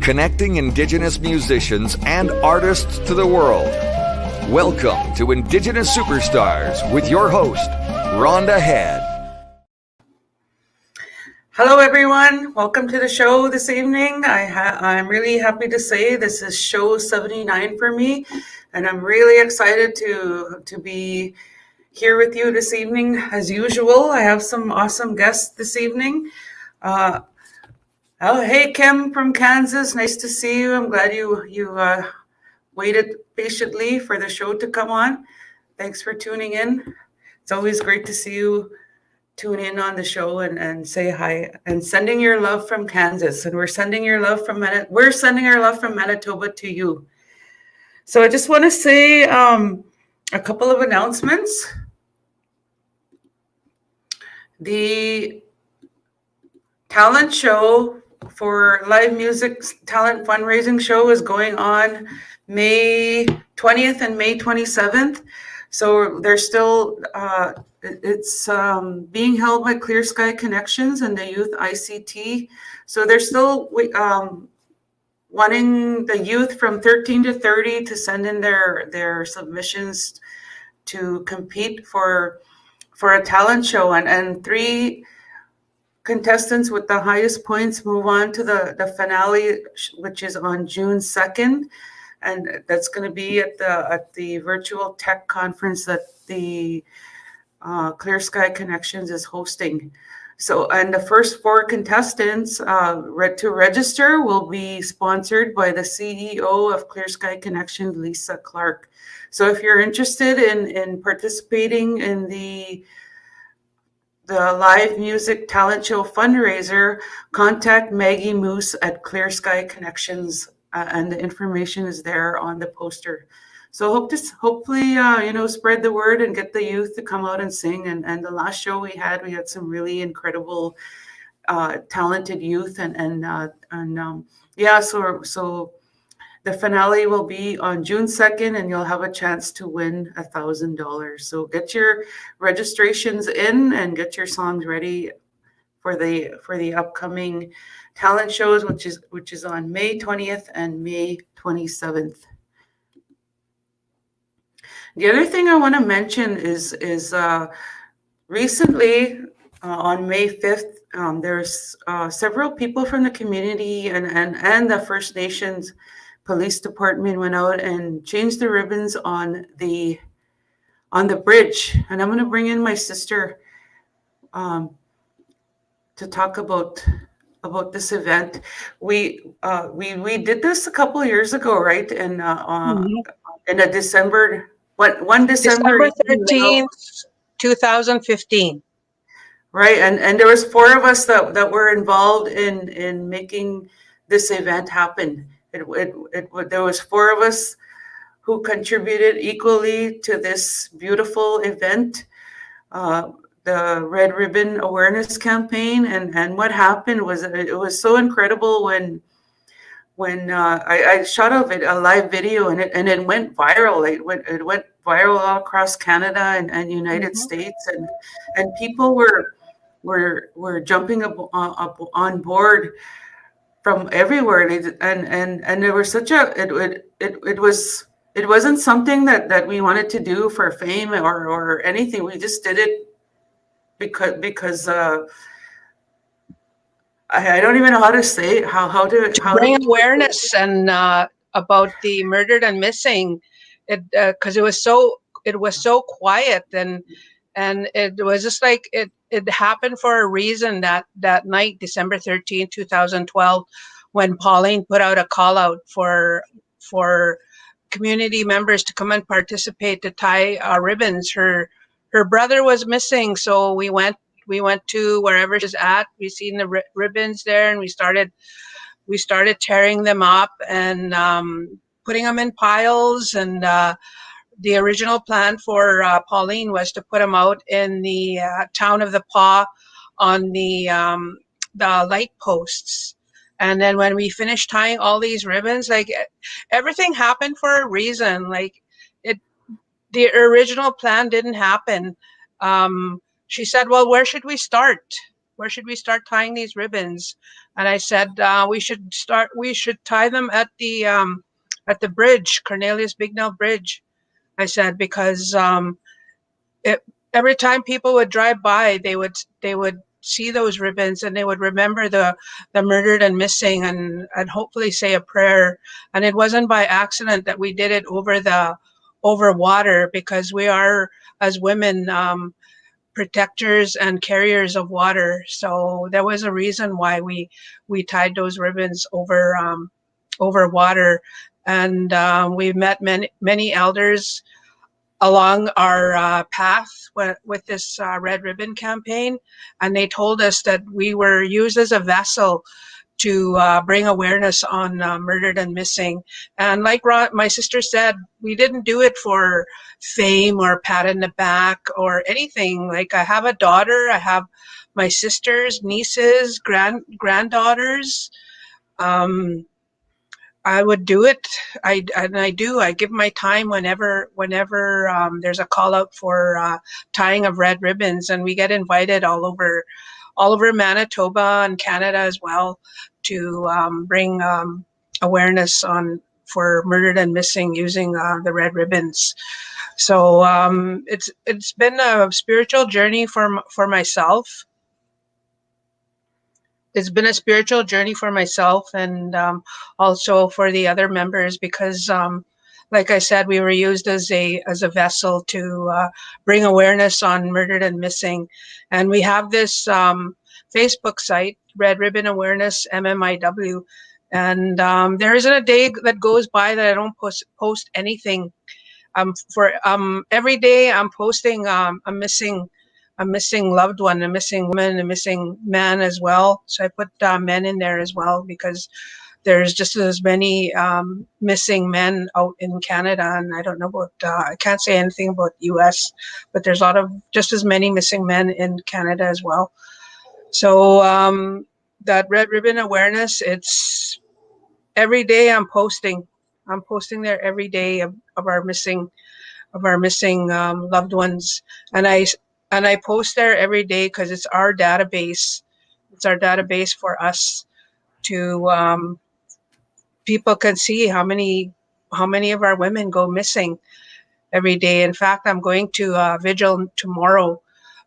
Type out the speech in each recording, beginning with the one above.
connecting Indigenous musicians and artists to the world. Welcome to Indigenous Superstars with your host, Rhonda Head. Hello everyone, welcome to the show this evening. I'm really happy to say this is show 79 for me, and I'm really excited to be here with you this evening. As usual, I have some awesome guests this evening. Hey Kim from Kansas, nice to see you. I'm glad you waited patiently for the show to come on. Thanks for tuning in. It's always great to see you tune in on the show and say hi, and sending your love from Kansas, and we're sending our love from Manitoba to you. So I just want to say a couple of announcements. The talent show for live music talent fundraising show is going on May 20th and May 27th. So there's still it's being held by Clear Sky Connections and the Youth ICT. So they're still wanting the youth from 13 to 30 to send in their submissions to compete for a talent show, and 3 contestants with the highest points move on to the finale, which is on June 2nd. And that's going to be at the virtual tech conference that the Clear Sky Connections is hosting. So, and the first 4 contestants to register will be sponsored by the CEO of Clear Sky Connections, Lisa Clark. So if you're interested in participating in the live music talent show fundraiser, contact Maggie Moose at Clear Sky Connections. And the information is there on the poster. So hopefully, spread the word and get the youth to come out and sing. And the last show we had some really incredible, talented youth. So the finale will be on June 2nd, and you'll have a chance to win $1,000. So get your registrations in and get your songs ready for the upcoming talent shows, which is on May 20th and May 27th. The other thing I want to mention is recently on May 5th, there's several people from the community and the First Nations Police Department went out and changed the ribbons on the bridge. And I'm going to bring in my sister to talk about this event. We did this a couple of years ago, right? And in a December 13th, 2015. Right, and there was 4 of us that were involved in making this event happen. There was 4 of us who contributed equally to this beautiful event. The Red Ribbon Awareness Campaign, and what happened was it was so incredible when I shot a live video, and it went viral. It went viral all across Canada and United States, and people were jumping up on board from everywhere, and there was it wasn't something that we wanted to do for fame or anything. We just did it because I don't even know how to say it, how to bring awareness and about the murdered and missing, because it was so quiet, and it was just like it happened for a reason. That night, December 13, 2012, when Pauline put out a call out for community members to come and participate to tie ribbons. Her brother was missing, so we went to wherever she's at. We seen the ribbons there, and we started tearing them up and putting them in piles. And the original plan for Pauline was to put them out in the town of the Paw on the light posts. And then when we finished tying all these ribbons, like everything happened for a reason. Like the original plan didn't happen. She said, well, where should we start? where should we start tying these ribbons? And I said, we should tie them at the bridge, Cornelius Bignell Bridge. I said, because every time people would drive by, they would see those ribbons and they would remember the murdered and missing, and hopefully say a prayer. And it wasn't by accident that we did it over water, because we are, as women, protectors and carriers of water. So there was a reason why we tied those ribbons over water. And we met many elders along our path with this Red Ribbon campaign, and they told us that we were used as a vessel to bring awareness on murdered and missing. And like my sister said, we didn't do it for fame or pat in the back or anything. Like, I have a daughter, I have my sisters, nieces, granddaughters. I would do it. I do. I give my time whenever there's a call out for tying of red ribbons, and we get invited all over Manitoba and Canada as well to bring awareness for murdered and missing using the red ribbons. So it's been a spiritual journey for myself. It's been a spiritual journey for myself, and also for the other members, because like I said, we were used as a vessel to bring awareness on murdered and missing. And we have this Facebook site, Red Ribbon Awareness MMIW, and there isn't a day that goes by that I don't post anything. For every day I'm posting a missing loved one, a missing woman, a missing man as well. So I put men in there as well, because there's just as many missing men out in Canada, and I don't know about, I can't say anything about US, but there's just as many missing men in Canada as well. So that Red Ribbon Awareness, it's every day I'm posting there every day of our missing loved ones. And I post there every day because it's our database. It's our database for us to, people can see how many of our women go missing every day. In fact, I'm going to a vigil tomorrow.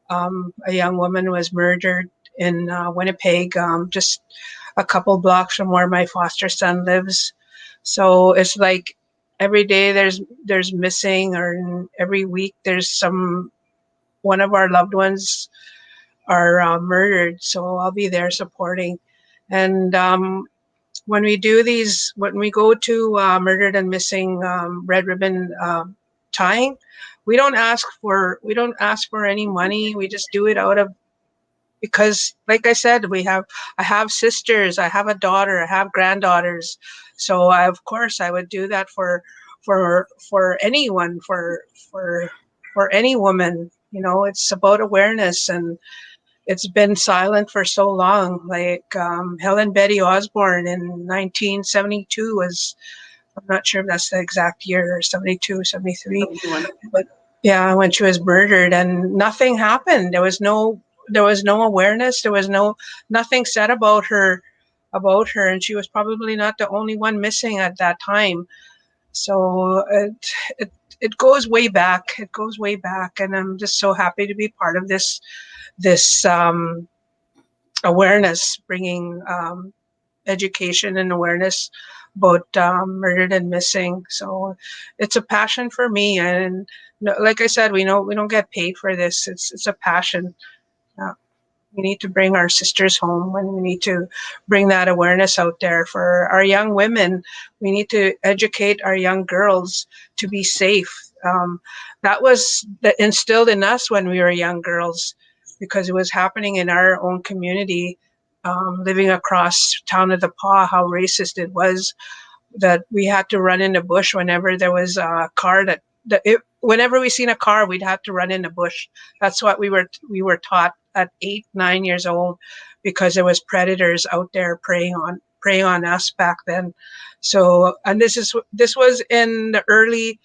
A young woman was murdered in Winnipeg, just a couple blocks from where my foster son lives. So it's like every day there's missing, or every week there's one of our loved ones are murdered. So I'll be there supporting. And when we go to murdered and missing red ribbon tying, we don't ask for any money. We just do it because, like I said, I have sisters, I have a daughter, I have granddaughters. So of course I would do that for anyone, for any woman. You know, it's about awareness, and it's been silent for so long. Like Helen Betty Osborne in 1972 was, I'm not sure if that's the exact year, 72, 73, but yeah, when she was murdered, and nothing happened. There was no awareness. There was nothing said about her, and she was probably not the only one missing at that time. So it goes way back. It goes way back, and I'm just so happy to be part of this awareness, bringing education and awareness about murdered and missing. So it's a passion for me, and like I said, we don't get paid for this. It's a passion. We need to bring our sisters home, and we need to bring that awareness out there for our young women. We need to educate our young girls to be safe. That was instilled in us when we were young girls, because it was happening in our own community, living across town of the Paw, how racist it was, that we had to run in the bush whenever there was a car whenever we seen a car, we'd have to run in the bush. That's what we were taught at 8, 9 years old, because there was predators out there preying on us back then. So, and this was in the early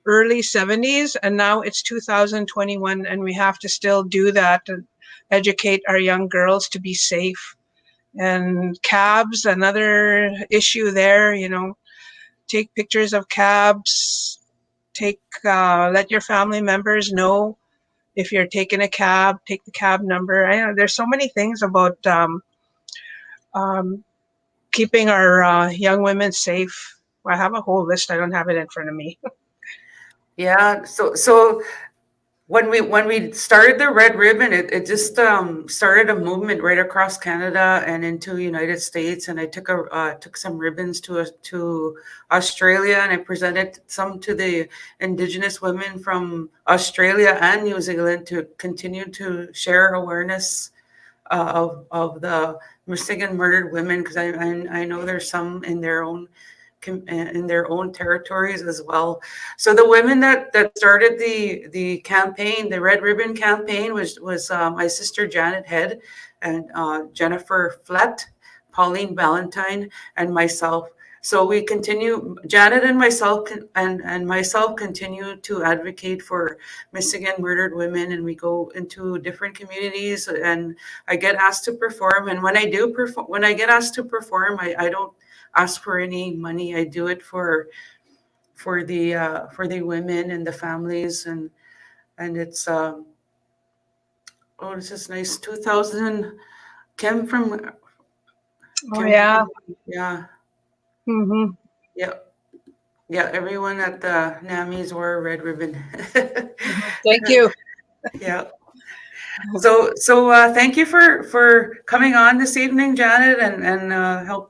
70s, and now it's 2021, and we have to still do that. educate our young girls to be safe. And cabs, another issue there, take pictures of cabs, let your family members know if you're taking a cab, take the cab number. I know there's so many things about keeping our young women safe. I have a whole list. I don't have it in front of me. Yeah. So when we started the Red Ribbon, it just started a movement right across Canada and into the United States. And I took some ribbons to Australia, and I presented some to the Indigenous women from Australia and New Zealand to continue to share awareness of the missing and murdered women, because I know there's some in their own territories as well. So the women that started the campaign, the Red Ribbon campaign, was my sister Janet Head and Jennifer Flett, Pauline Valentine, and myself. So we continue, Janet and myself and myself continue to advocate for missing and murdered women, and we go into different communities, and I get asked to perform. And when I get asked to perform, I don't ask for any money. I do it for the women and the families, and it's this is nice. 2000 Kim from Oh, yeah. Yeah. Mm-hmm. Yeah, everyone at the NAMIs wore a red ribbon. Thank you. Yeah. So thank you for coming on this evening, Janet, and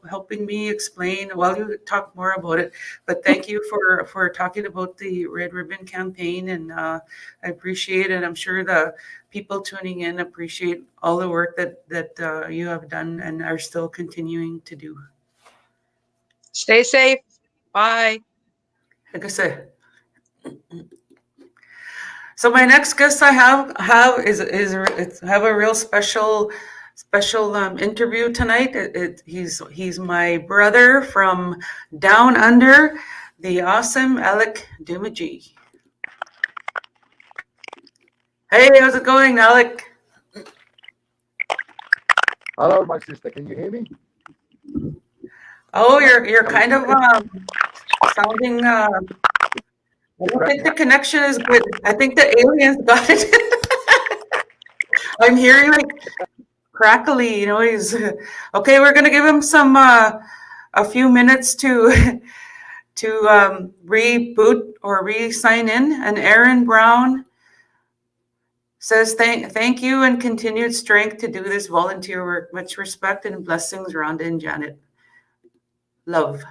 helping me explain. Well, you talk more about it, but thank you for talking about the Red Ribbon campaign, and I appreciate it. I'm sure the people tuning in appreciate all the work that you have done and are still continuing to do. Stay safe. Bye. Like I said. So my next guest I have have a real special interview tonight. He's my brother from down under, the awesome Alec Doomadgee. Hey, how's it going, Alec? Hello, my sister. Can you hear me? Oh, you're kind of sounding. I don't think the connection is good. I think the aliens got it. I'm hearing like crackly, he's okay. We're gonna give him some a few minutes to reboot or re-sign in. And Aaron Brown says thank you and continued strength to do this volunteer work. Much respect and blessings, Rhonda and Janet. Love.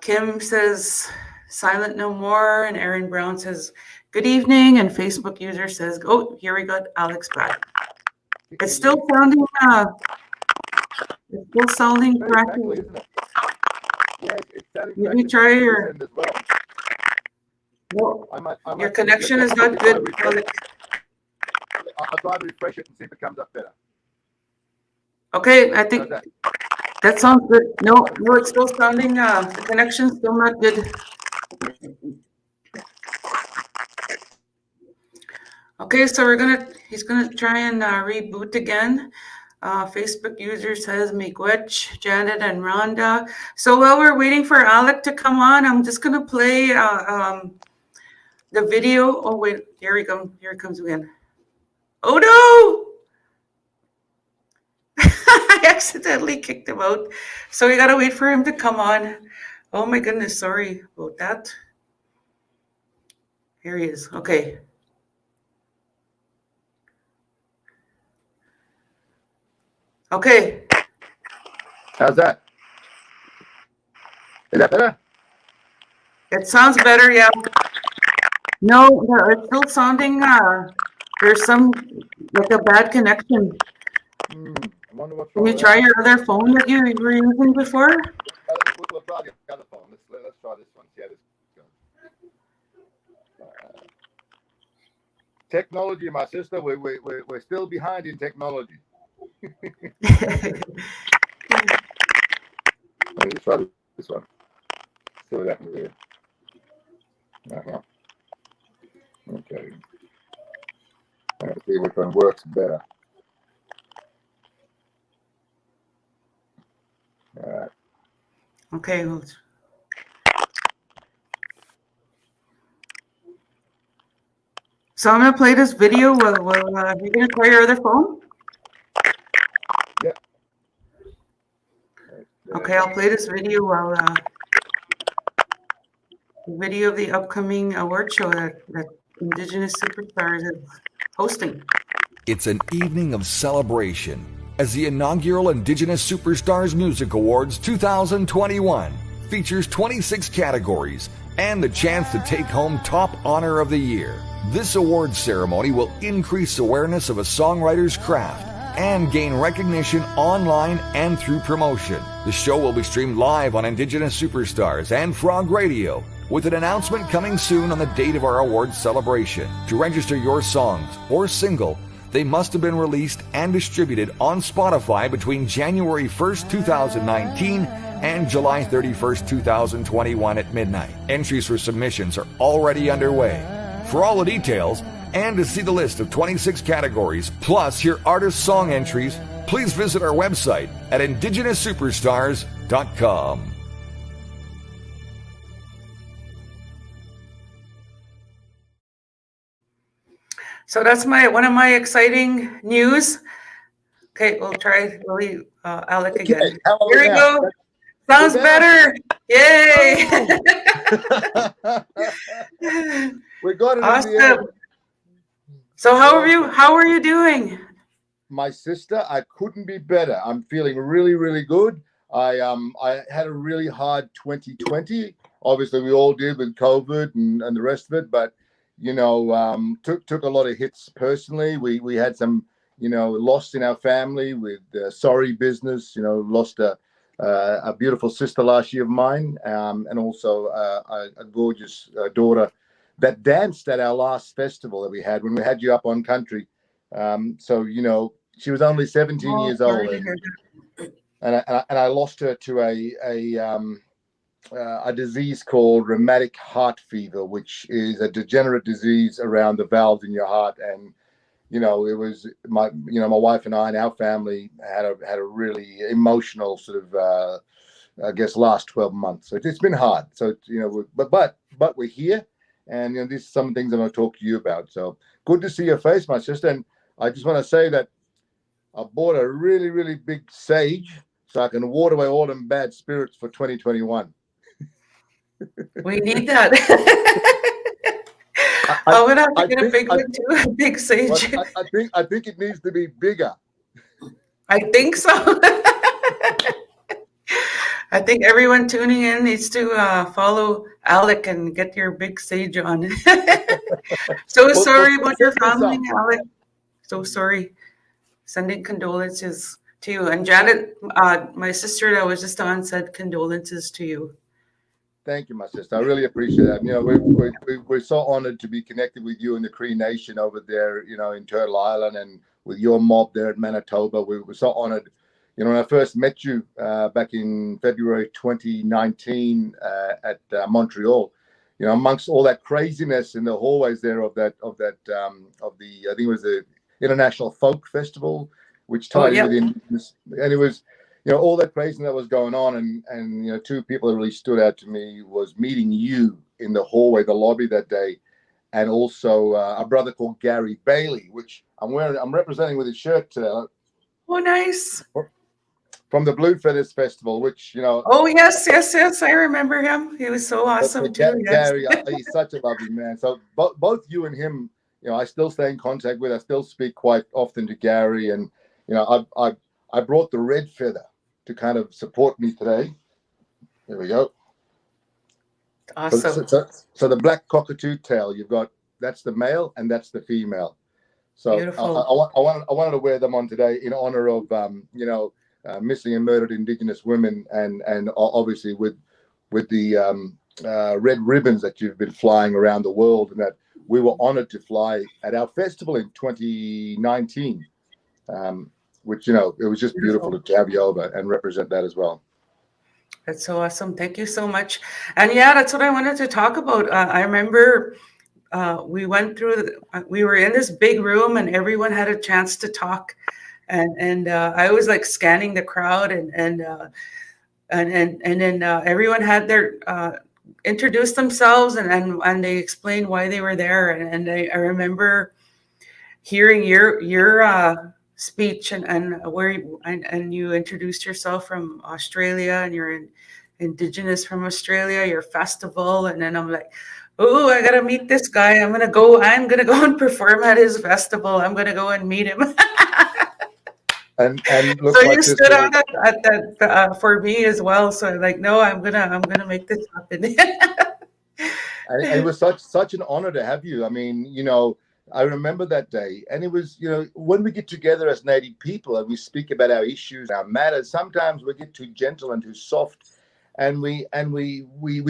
Kim says silent no more, and Aaron Brown says good evening, and Facebook user says, oh, here we got Alex back. It's still sounding crackly. Let me try your. Well, your connection is not good. I'll try to refresh it and see if it comes up better. Okay, I think that sounds good. No, it's still sounding. The connection's still not good. Okay, so he's gonna try and reboot again. Facebook user says Miigwech, Janet, and Rhonda. So while we're waiting for Alec to come on, I'm just gonna play the video. Oh wait, here he comes again. Oh no! I accidentally kicked him out. So we gotta wait for him to come on. Oh my goodness, sorry about that. Here he is. Okay. Okay. How's that? Is that better? It sounds better, yeah. No, it's still sounding, there's some, like a bad connection. I wonder what's Can wrong you with try that. your other phone that you were using before? We'll try the other phone. Let's try this one. See how this goes. Technology, my sister. We're still behind in technology. Let me try this one. See what happens here. Okay. see which one works better. All right. Okay. So I'm gonna play this video. You're gonna try your other phone? Yeah. Okay, I'll play this video while the video of the upcoming award show that Indigenous Superstars is hosting. It's an evening of celebration as the inaugural Indigenous Superstars Music Awards 2021 features 26 categories and the chance to take home Top Honor of the Year. This awards ceremony will increase awareness of a songwriter's craft and gain recognition online and through promotion. The show will be streamed live on Indigenous Superstars and Frog Radio, with an announcement coming soon on the date of our awards celebration. To register your songs or single, they must have been released and distributed on Spotify between January 1st, 2019 and July 31st, 2021 at midnight. Entries for submissions are already underway. For all the details and to see the list of 26 categories, plus hear artist song entries, please visit our website at indigenousuperstars.com. So that's one of my exciting news. Okay, we'll try Alec again. Okay, how are Here we now? go. Sounds better. Yay! We got it. Awesome. So how are you doing? My sister, I couldn't be better. I'm feeling really, really good. I had a really hard 2020. Obviously, we all did with COVID and the rest of it. But took a lot of hits personally. We had some loss in our family with sorry business. Lost a beautiful sister last year of mine, and also a gorgeous daughter that danced at our last festival that we had when we had you up on country. So she was only 17 years old, and I lost her to a disease called rheumatic heart fever, which is a degenerate disease around the valves in your heart. And it was my wife and I and our family had a really emotional sort of I guess last 12 months. So it's been hard. So but we're here, and these are some things I'm going to talk to you about. So good to see your face, my sister. And I just want to say that I bought a really, really big sage so I can ward away all them bad spirits for 2021. We need that. I'm gonna have to get a big one too, a big sage. I think it needs to be bigger. I think so. I think everyone tuning in needs to follow Alec and get your big sage on. Sorry about your family, Alec. So sorry. Sending condolences to you. And Janet, my sister that was just on, said condolences to you. Thank you, my sister. I really appreciate that. We're so honored to be connected with you in the Cree Nation over there, in Turtle Island, and with your mob there at Manitoba. We were so honored. When I first met you back in February 2019 at Montreal, amongst all that craziness in the hallways there of the I think it was the International Folk Festival, which tied in with Indigenous, and it was. All that craziness that was going on, and two people that really stood out to me was meeting you in the hallway, the lobby that day, and also a brother called Gary Bailey, which I'm representing with his shirt today. Oh, nice. From the Blue Feathers Festival, which Oh yes, I remember him. He was so awesome too. Gary, he's such a lovely man. So both you and him, I still stay in contact with. I still speak quite often to Gary, and I brought the red feather to kind of support me today. There we go. Awesome. So the black cockatoo tail, that's the male and that's the female. So I wanted to wear them on today in honor of missing and murdered Indigenous women, and obviously with the red ribbons that you've been flying around the world, and that we were honored to fly at our festival in 2019. Which, it was just beautiful to have you over and represent that as well. That's so awesome. Thank you so much. And yeah, that's what I wanted to talk about. I remember we went through. We were in this big room, and everyone had a chance to talk. And I was like scanning the crowd, and then everyone had their introduced themselves, and they explained why they were there. And I remember hearing your speech, and where and you introduced yourself from Australia, and you're Indigenous from Australia, your festival. And then I'm like, oh, I gotta meet this guy. I'm gonna go and perform at his festival. I'm gonna go and meet him. And look, So like you this stood little- out at that for me as well. So I'm like, no, I'm gonna make this happen. and it was such an honor to have you. I mean, you know, I remember that day, and it was, you know, when we get together as Native people and we speak about our issues, our matters, sometimes we get too gentle and too soft, and we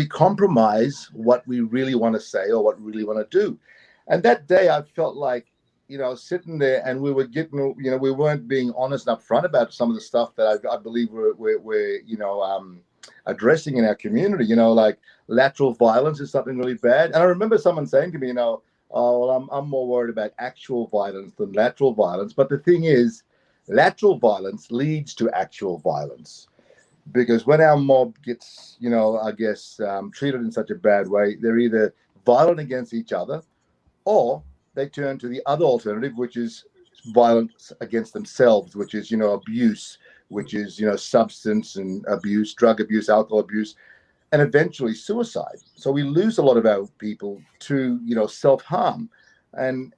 compromise what we really want to say or what we really want to do. And that day, I felt like, you know, sitting there, and we were getting, you know, we weren't being honest and upfront about some of the stuff that I believe we're you know, addressing in our community. You know, like lateral violence is something really bad. And I remember someone saying to me, you know, oh, well, I'm more worried about actual violence than lateral violence. But the thing is, lateral violence leads to actual violence, because when our mob gets, you know, I guess, treated in such a bad way, they're either violent against each other, or they turn to the other alternative, which is violence against themselves, which is, you know, abuse, which is, you know, substance and abuse, drug abuse, alcohol abuse, and eventually suicide. So we lose a lot of our people to, you know, self-harm. And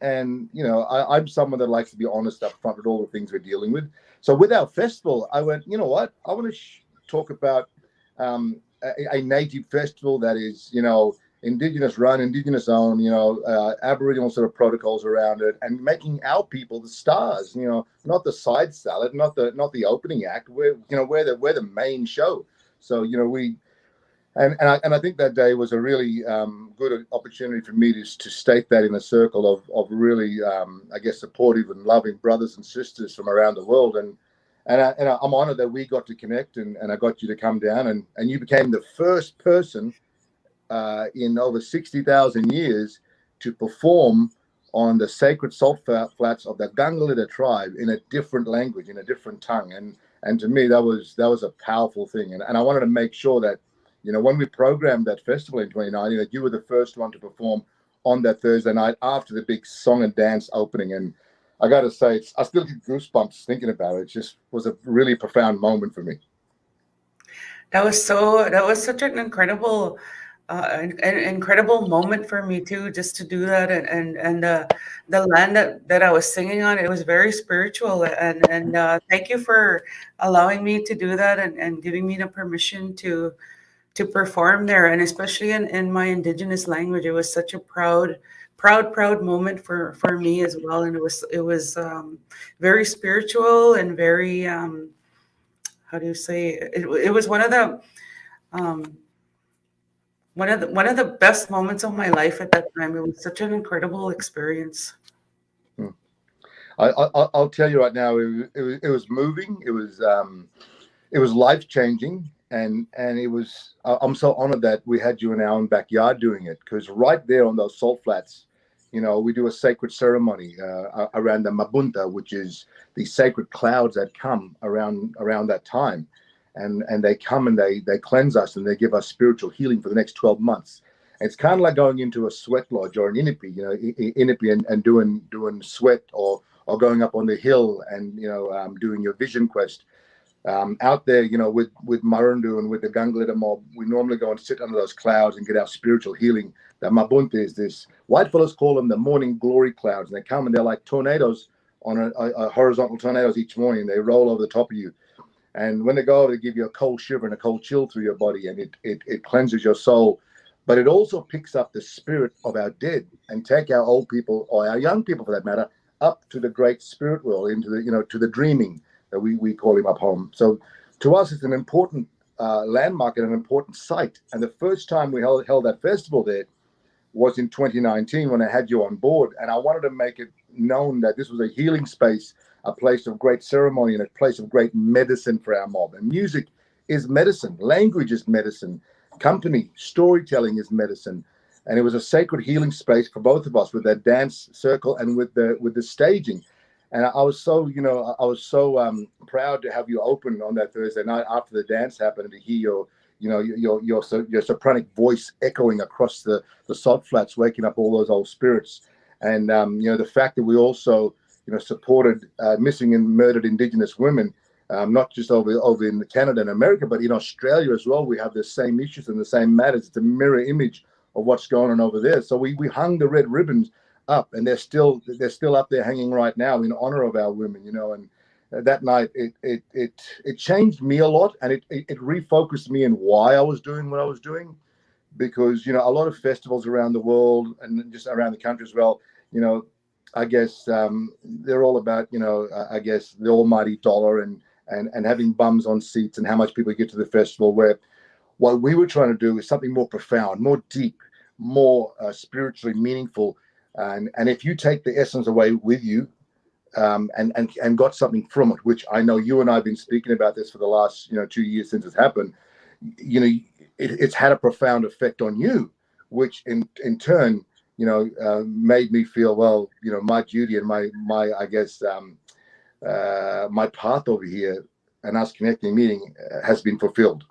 you know, I'm someone that likes to be honest up front with all the things we're dealing with. So with our festival, I went, you know what, I want to talk about a native festival that is, you know, Indigenous run, Indigenous owned, you know, Aboriginal sort of protocols around it, and making our people the stars, you know, not the side salad, not the opening act. We're the main show. So, you know, we, and I think that day was a really good opportunity for me to state that in a circle of really, I guess, supportive and loving brothers and sisters from around the world. And I'm honored that we got to connect, and I got you to come down, and you became the first person in over 60,000 years to perform on the sacred salt flats of the Gangalidda tribe in a different language, in a different tongue. And to me, that was a powerful thing. And I wanted to make sure that, you know, when we programmed that festival in 2019, that you were the first one to perform on that Thursday night after the big song and dance opening. And I got to say, I still get goosebumps thinking about it. It just was a really profound moment for me. That was such an incredible moment for me too, just to do that. And the land that I was singing on, it was very spiritual. And thank you for allowing me to do that, and giving me the permission to perform there, and especially in my Indigenous language. It was such a proud moment for me as well. And it was very spiritual and very how do you say it was one of the best moments of my life at that time. It was such an incredible experience. I'll tell you right now, it was moving. It was life changing, and it was. I'm so honored that we had you in our own backyard doing it, because right there on those salt flats, you know, we do a sacred ceremony around the Mabunta, which is the sacred clouds that come around that time. And they come and they cleanse us, and they give us spiritual healing for the next 12 months. And it's kind of like going into a sweat lodge or an inipi, you know, inipi and doing sweat, or going up on the hill and, you know, doing your vision quest. Out there, you know, with Marundu and with the Gangalidda mob, we normally go and sit under those clouds and get our spiritual healing. The Mabunta is this, white fellows call them the morning glory clouds, and they come and they're like tornadoes on a horizontal tornadoes each morning. They roll over the top of you. And when they go over, they give you a cold shiver and a cold chill through your body, and it cleanses your soul. But it also picks up the spirit of our dead and take our old people, or our young people for that matter, up to the great spirit world, into the, you know, to the dreaming that we call him up home. So to us, it's an important landmark and an important site. And the first time we held that festival there was in 2019, when I had you on board. And I wanted to make it known that this was a healing space, a place of great ceremony, and a place of great medicine for our mob. And music is medicine. Language is medicine. Company, storytelling is medicine. And it was a sacred healing space for both of us with that dance circle and with the staging. And I was so, proud to have you open on that Thursday night after the dance happened, and to hear your sopranic voice echoing across the sod flats, waking up all those old spirits. And the fact that we also supported missing and murdered Indigenous women, not just over in Canada and America, but in Australia as well. We have the same issues and the same matters. It's a mirror image of what's going on over there. So we hung the red ribbons up, and they're still up there hanging right now in honor of our women. And that night it changed me a lot, and it refocused me in why I was doing what I was doing, because a lot of festivals around the world and just around the country as well, I guess they're all about I guess the almighty dollar and having bums on seats and how much people get to the festival, where what we were trying to do is something more profound, more deep, more spiritually meaningful. And if you take the essence away with you and got something from it, which I know you and I have been speaking about this for the last 2 years since it's happened, it's had a profound effect on you, which in turn made me feel, well, my duty and my I guess my path over here and us connecting meeting has been fulfilled.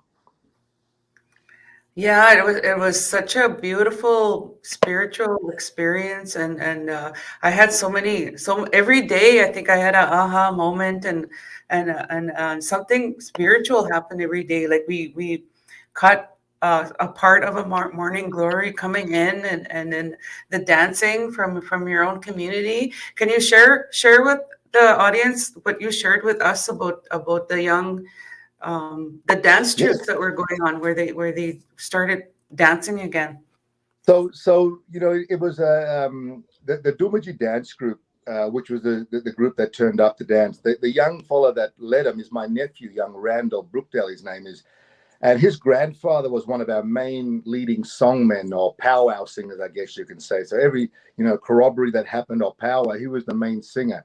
Yeah, it was such a beautiful spiritual experience, and I had so every day I think I had a aha moment, and something spiritual happened every day. Like we caught a part of a morning glory coming in, and then the dancing from your own community. Can you share with the audience what you shared with us about the young the dance troops that were going on, where they started dancing again? So it was the Doomadgee dance group, which was the group that turned up to dance. The young fella that led them is my nephew, young Randall Brookdale, his name is, and his grandfather was one of our main leading songmen or powwow singers, I guess you can say. So every corroboree that happened or powwow, he was the main singer.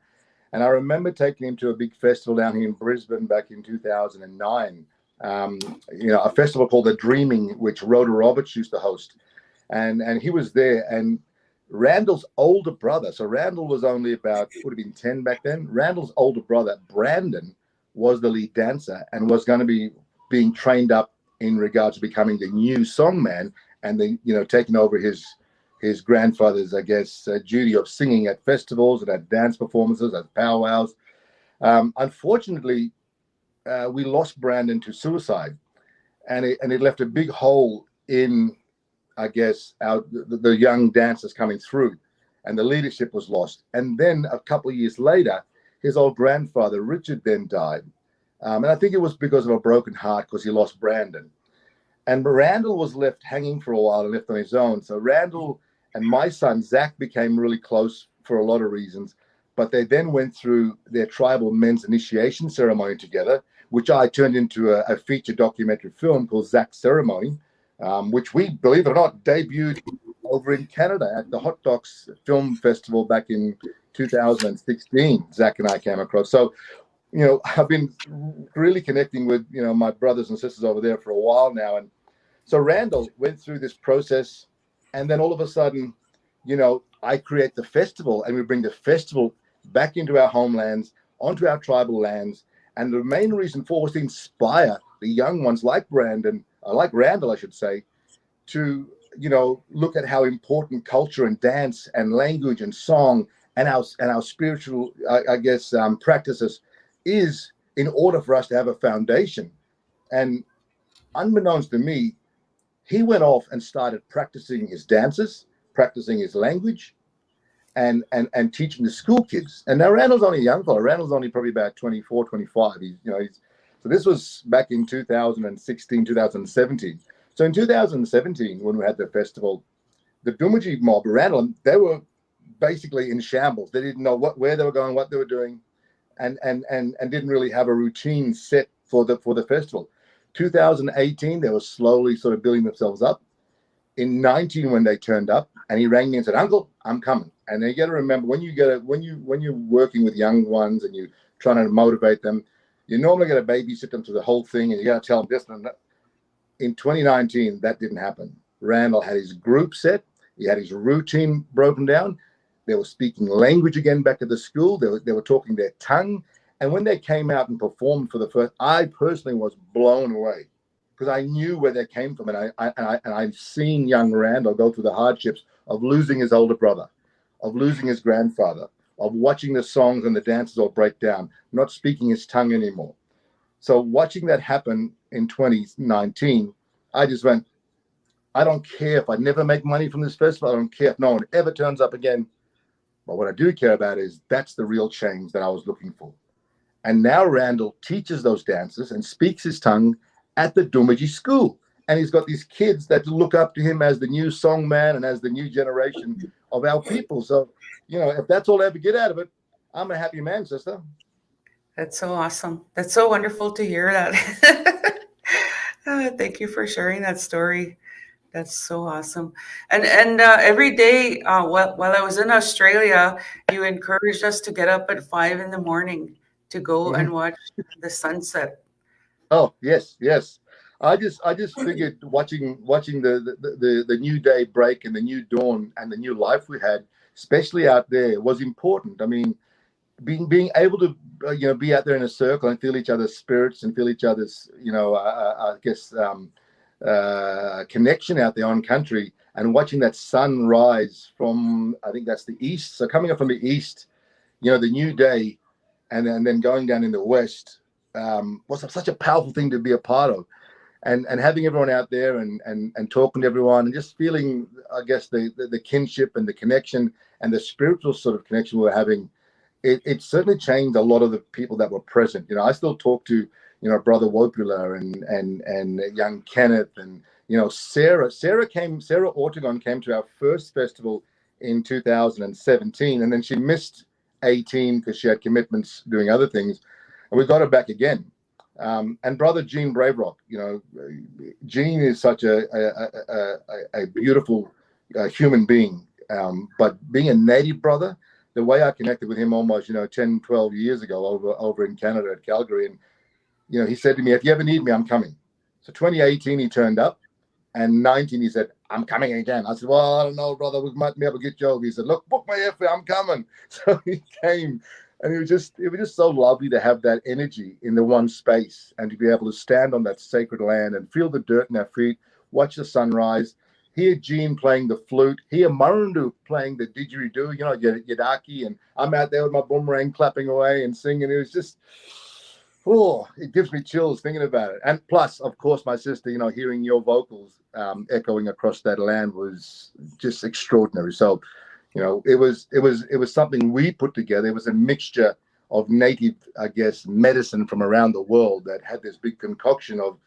And I remember taking him to a big festival down here in Brisbane back in 2009, a festival called The Dreaming, which Rhoda Roberts used to host. And he was there. And Randall's older brother, so Randall was only about, would have been 10 back then. Randall's older brother, Brandon, was the lead dancer and was going to be being trained up in regards to becoming the new songman and taking over his grandfather's, I guess, duty of singing at festivals and at dance performances, at powwows. Unfortunately, we lost Brandon to suicide, and it left a big hole in, I guess, the young dancers coming through, and the leadership was lost. And then a couple of years later, his old grandfather, Richard, then died. And I think it was because of a broken heart, because he lost Brandon. And Randall was left hanging for a while and left on his own. So Randall and my son, Zach, became really close for a lot of reasons. But they then went through their tribal men's initiation ceremony together, which I turned into a feature documentary film called Zach's Ceremony, which we, believe it or not, debuted over in Canada at the Hot Docs Film Festival back in 2016. Zach and I came across. So, I've been really connecting with, my brothers and sisters over there for a while now. And so Randall went through this process. And then all of a sudden, I create the festival, and we bring the festival back into our homelands, onto our tribal lands. And the main reason for was to inspire the young ones like Brandon, like Randall, I should say, to, look at how important culture and dance and language and song and our spiritual, I guess, practices is in order for us to have a foundation. And unbeknownst to me, he went off and started practicing his dances, practicing his language, and teaching the school kids. And now Randall's only a young fellow. Randall's only probably about 24, 25. So this was back in 2016, 2017. So in 2017, when we had the festival, the Doomadgee mob, Randall, they were basically in shambles. They didn't know where they were going, what they were doing, and didn't really have a routine set for the festival. 2018, they were slowly sort of building themselves up. In 19, when they turned up, and he rang me and said, "Uncle, I'm coming." And you got to remember, when you're working with young ones and you're trying to motivate them, you normally got to babysit them to the whole thing, and you got to tell them this and that. In 2019, that didn't happen. Randall had his group set. He had his routine broken down. They were speaking language again back at the school. They were talking their tongue. And when they came out and performed for the first, I personally was blown away because I knew where they came from. And I've seen young Randall go through the hardships of losing his older brother, of losing his grandfather, of watching the songs and the dances all break down, not speaking his tongue anymore. So watching that happen in 2019, I just went, I don't care if I never make money from this festival. I don't care if no one ever turns up again. But what I do care about is that's the real change that I was looking for. And now Randall teaches those dances and speaks his tongue at the Doomadgee school. And he's got these kids that look up to him as the new song man and as the new generation of our people. So, you know, if that's all I ever get out of it, I'm a happy man, sister. That's so awesome. That's so wonderful to hear that. Thank you for sharing that story. That's so awesome. And every day while I was in Australia, you encouraged us to get up at 5 a.m. to go and watch the sunset. Oh, yes. I just figured watching the new day break and the new dawn and the new life we had, especially out there, was important. I mean, being able to be out there in a circle and feel each other's spirits and feel each other's connection out there on country, and watching that sun rise from, I think that's the east. So coming up from the east, the new day, and then going down in the west was such a powerful thing to be a part of. And having everyone out there and talking to everyone and just feeling, I guess, the kinship and the connection and the spiritual sort of connection we were having, it certainly changed a lot of the people that were present. I still talk to, Brother Wopula and young Kenneth and, Sarah. Sarah Ortegon came to our first festival in 2017, and then she missed 18 because she had commitments doing other things. And we got her back again. And Brother Gene Braverock, Gene is such a beautiful human being. But being a native brother, the way I connected with him almost, 10, 12 years ago over in Canada at Calgary. And, he said to me, if you ever need me, I'm coming. So 2018, he turned up, and 19, he said, I'm coming again. I said, well, I don't know, brother, we might be able to get you over. He said, look, book my airfare, I'm coming. So he came, and it was just so lovely to have that energy in the one space and to be able to stand on that sacred land and feel the dirt in our feet, watch the sunrise, hear Gene playing the flute, hear Murundu playing the didgeridoo, Yadaki, and I'm out there with my boomerang clapping away and singing. It was just, it gives me chills thinking about it. And plus, of course, my sister, hearing your vocals echoing across that land was just extraordinary. So, it was something we put together. It was a mixture of native, I guess, medicine from around the world that had this big concoction of,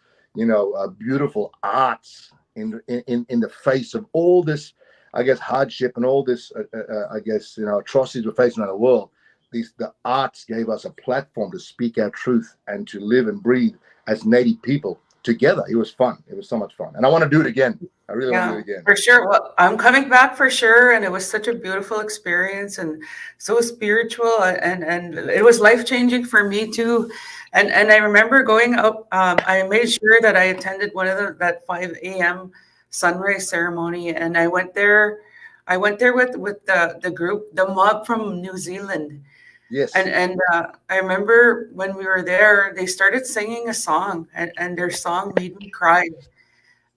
beautiful arts in the face of all this, I guess, hardship and all this, atrocities we're facing around the world. The arts gave us a platform to speak our truth and to live and breathe as native people together. It was fun. It was so much fun. And I want to do it again. I really want to do it again. For sure. Well, I'm coming back for sure. And it was such a beautiful experience and so spiritual. And it was life-changing for me too. And I remember going up, I made sure that I attended one of that 5 a.m. sunrise ceremony. And I went there with the group, the mob from New Zealand. Yes. And I remember when we were there, they started singing a song, and their song made me cry.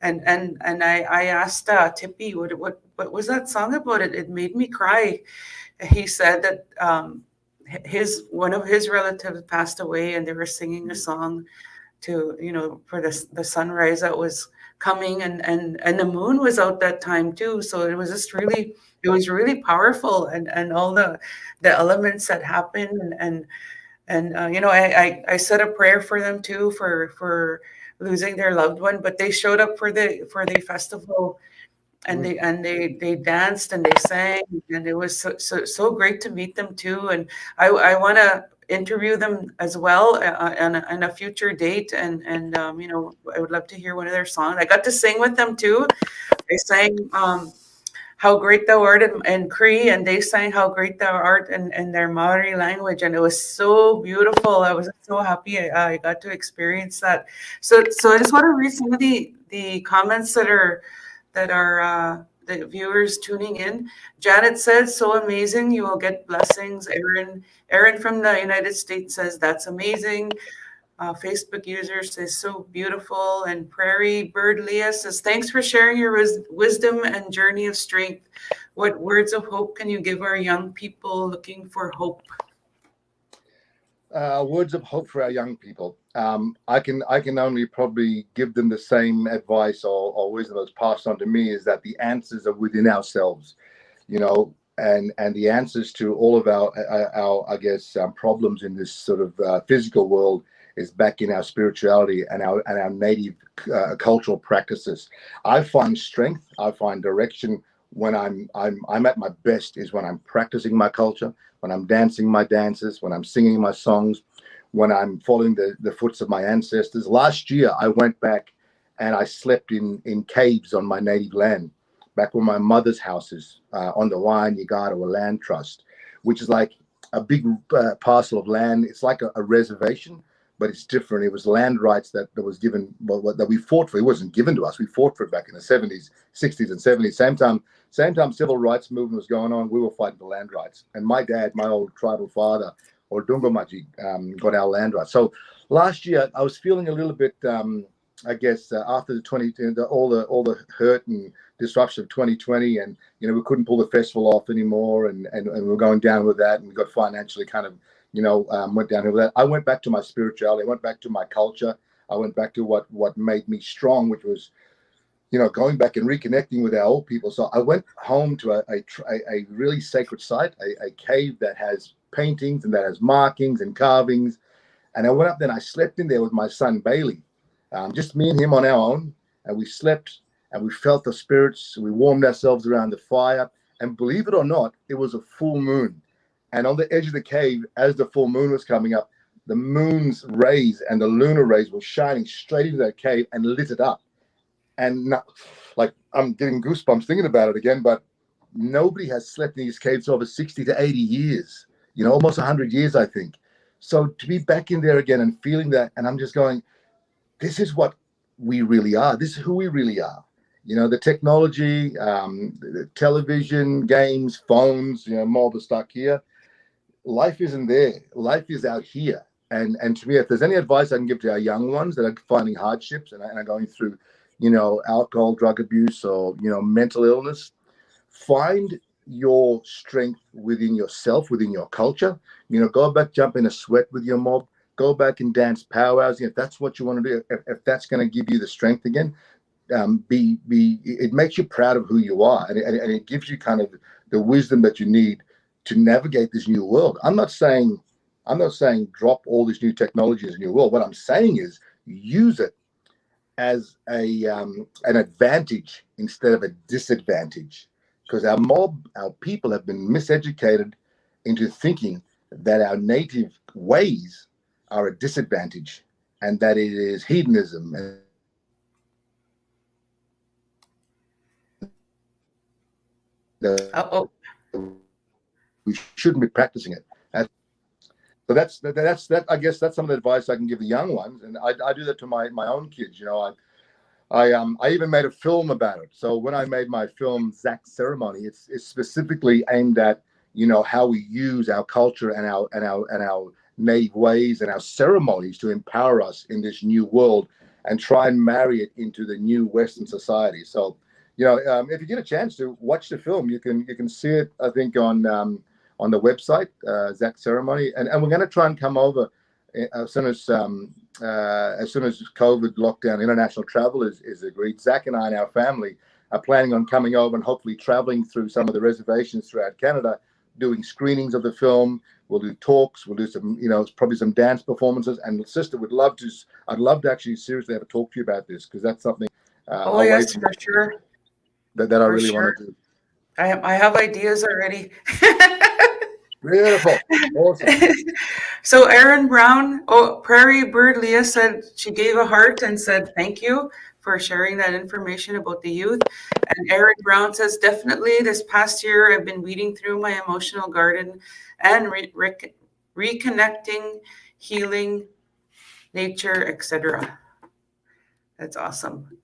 And I asked Tippy, what was that song about? It made me cry. He said that one of his relatives passed away, and they were singing a song to for the sunrise that was coming, and the moon was out that time too. So it was just really. It was really powerful, and all the elements that happened, and I said a prayer for them too for losing their loved one, but they showed up for the festival, and they danced and they sang, and it was so great to meet them too. And I want to interview them as well on a future date, and I would love to hear one of their songs. I got to sing with them too. They sang How Great Thou Art in Cree, and they sang How Great Thou Art in their Maori language, and it was so beautiful. I was so happy I got to experience that. So I just want to read some of the comments that are the viewers tuning in. Janet says, so amazing. You will get blessings. Aaron from the United States says, that's amazing. Facebook user says, so beautiful. And Prairie Bird Leah says, thanks for sharing your wisdom and journey of strength. What words of hope can you give our young people looking for hope? Words of hope for our young people. I can only probably give them the same advice or wisdom that's passed on to me, is that the answers are within ourselves, you know, and the answers to all of our I guess problems in this sort of physical world is back in our spirituality and our native cultural practices. I find strength, I find direction when I'm at my best is when I'm practicing my culture, when I'm dancing my dances, when I'm singing my songs, when I'm following the footsteps of my ancestors. Last year, I went back and I slept in caves on my native land, back where my mother's house is, on the Waanyi Garawa Land Trust, which is like a big parcel of land. It's like a reservation, but it's different. It was land rights that was given, that we fought for. It wasn't given to us. We fought for it back in the 70s, 60s, and 70s. Same time civil rights movement was going on, we were fighting for land rights. And my dad, my old tribal father, or Doomadgee, got our land rights. So last year, I was feeling a little bit, I guess, after all the hurt and disruption of 2020, and we couldn't pull the festival off anymore, and we were going down with that, and we got financially kind of went downhill with that. I went back to my spirituality. I went back to my culture. I went back to what made me strong, which was, going back and reconnecting with our old people. So I went home to a really sacred site, a cave that has paintings and that has markings and carvings. And I went up there and I slept in there with my son, Bailey, just me and him on our own. And we slept and we felt the spirits. We warmed ourselves around the fire. And believe it or not, it was a full moon. And on the edge of the cave, as the full moon was coming up, the moon's rays and the lunar rays were shining straight into that cave and lit it up. And I'm getting goosebumps thinking about it again, but nobody has slept in these caves for over 60 to 80 years, almost 100 years, I think. So to be back in there again and feeling that, and I'm just going, this is what we really are. This is who we really are. The technology, the television, games, phones, more of the stuff here. Life isn't there. Life is out here. And to me, if there's any advice I can give to our young ones that are finding hardships and are going through, alcohol, drug abuse, or, mental illness, find your strength within yourself, within your culture. Go back, jump in a sweat with your mob, go back and dance powwows. If that's what you want to do, if that's going to give you the strength again, it makes you proud of who you are. And it gives you kind of the wisdom that you need to navigate this new world. I'm not saying drop all these new technologies in your world. What I'm saying is use it as an advantage instead of a disadvantage, because our people have been miseducated into thinking that our native ways are a disadvantage and that it is hedonism and we shouldn't be practicing it. So that's I guess that's some of the advice I can give the young ones, and I do that to my own kids. I even made a film about it. So when I made my film Zach Ceremony, it's specifically aimed at how we use our culture and our native ways and our ceremonies to empower us in this new world and try and marry it into the new Western society. So if you get a chance to watch the film, you can see it, I think, on the website, Zach Ceremony, and we're going to try and come over as soon as COVID lockdown, international travel is agreed. Zach and I and our family are planning on coming over and hopefully traveling through some of the reservations throughout Canada, doing screenings of the film. We'll do talks. We'll do some, probably some dance performances. And sister, I'd love to actually seriously have a talk to you about this, because that's something. Yes, for sure. That I really want to do. I have ideas already. Beautiful. Awesome. So Aaron Brown, Prairie Bird Leah said she gave a heart and said thank you for sharing that information about the youth. And Aaron Brown says, definitely this past year I've been weeding through my emotional garden and reconnecting, healing, nature, etc. That's awesome.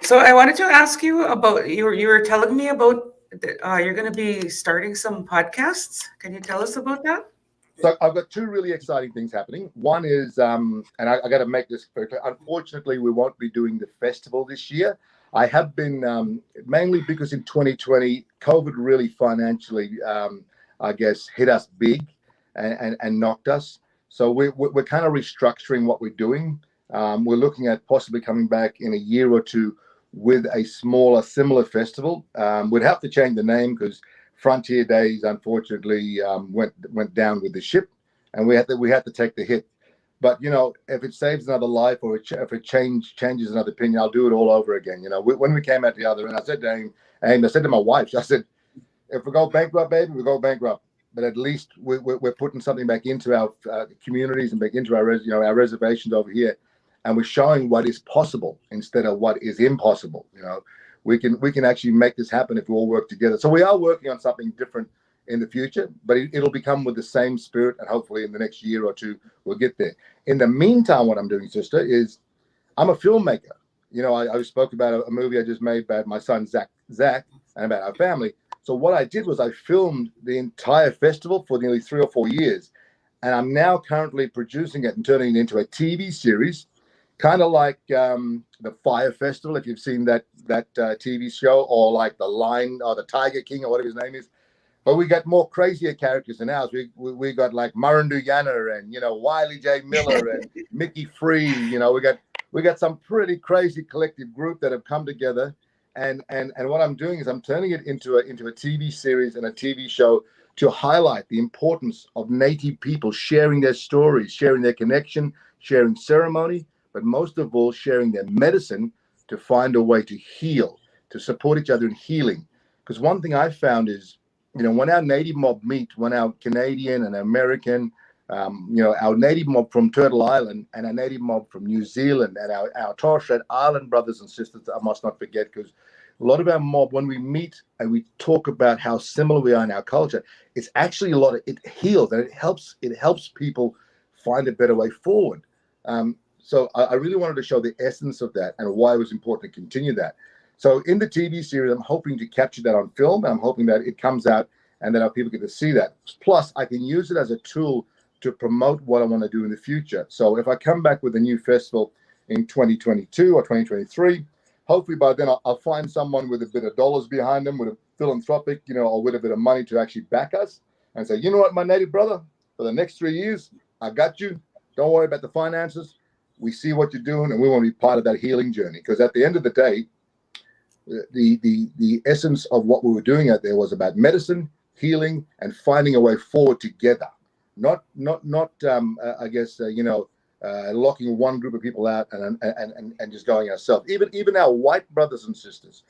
So I wanted to ask you about you were telling me about you're going to be starting some podcasts. Can you tell us about that? So I've got two really exciting things happening. One is, and I got to make this very clear. Unfortunately, we won't be doing the festival this year. I have been mainly because in 2020, COVID really financially, I guess, hit us big and knocked us. So we're kind of restructuring what we're doing. We're looking at possibly coming back in a year or two with a smaller, similar festival. We'd have to change the name because Frontier Days, unfortunately, went down with the ship, and we had to take the hit. But if it saves another life, or if it changes another opinion, I'll do it all over again. When we came out the other end, I said to him, and I said to my wife, I said, if we go bankrupt, baby, we go bankrupt. But at least we're putting something back into our communities and back into our our reservations over here, and we're showing what is possible instead of what is impossible. We can actually make this happen if we all work together. So we are working on something different in the future, but it'll become with the same spirit, and hopefully in the next year or two we'll get there. In the meantime, what I'm doing, sister, is I'm a filmmaker. I spoke about a movie I just made about my son Zach, and about our family. So what I did was I filmed the entire festival for nearly 3 or 4 years, and I'm now currently producing it and turning it into a TV series, kind of like the Fire Festival, if you've seen that TV show, or like the Lion or the Tiger King or whatever his name is. But we got more crazier characters than ours. We got like Murrundu Yanner and Wiley J. Miller and Mickey Free. We got some pretty crazy collective group that have come together. And what I'm doing is I'm turning it into a TV series and a TV show to highlight the importance of Native people sharing their stories, sharing their connection, sharing ceremony, but most of all, sharing their medicine to find a way to heal, to support each other in healing. Because one thing I found is, when our Native mob meet, when our Canadian and American, our Native mob from Turtle Island and our Native mob from New Zealand and our Torres Strait Island brothers and sisters, I must not forget, because a lot of our mob, when we meet and we talk about how similar we are in our culture, it's actually it heals and it helps people find a better way forward. So I really wanted to show the essence of that and why it was important to continue that. So in the TV series, I'm hoping to capture that on film. And I'm hoping that it comes out and that our people get to see that. Plus, I can use it as a tool to promote what I want to do in the future. So if I come back with a new festival in 2022 or 2023, hopefully by then I'll find someone with a bit of dollars behind them, with a philanthropic, or with a bit of money to actually back us and say, you know what, my Native brother, for the next 3 years, I got you. Don't worry about the finances. We see what you're doing, and we want to be part of that healing journey. Because at the end of the day, the essence of what we were doing out there was about medicine, healing, and finding a way forward together. Not I guess locking one group of people out and just going ourselves. Even our white brothers and sisters.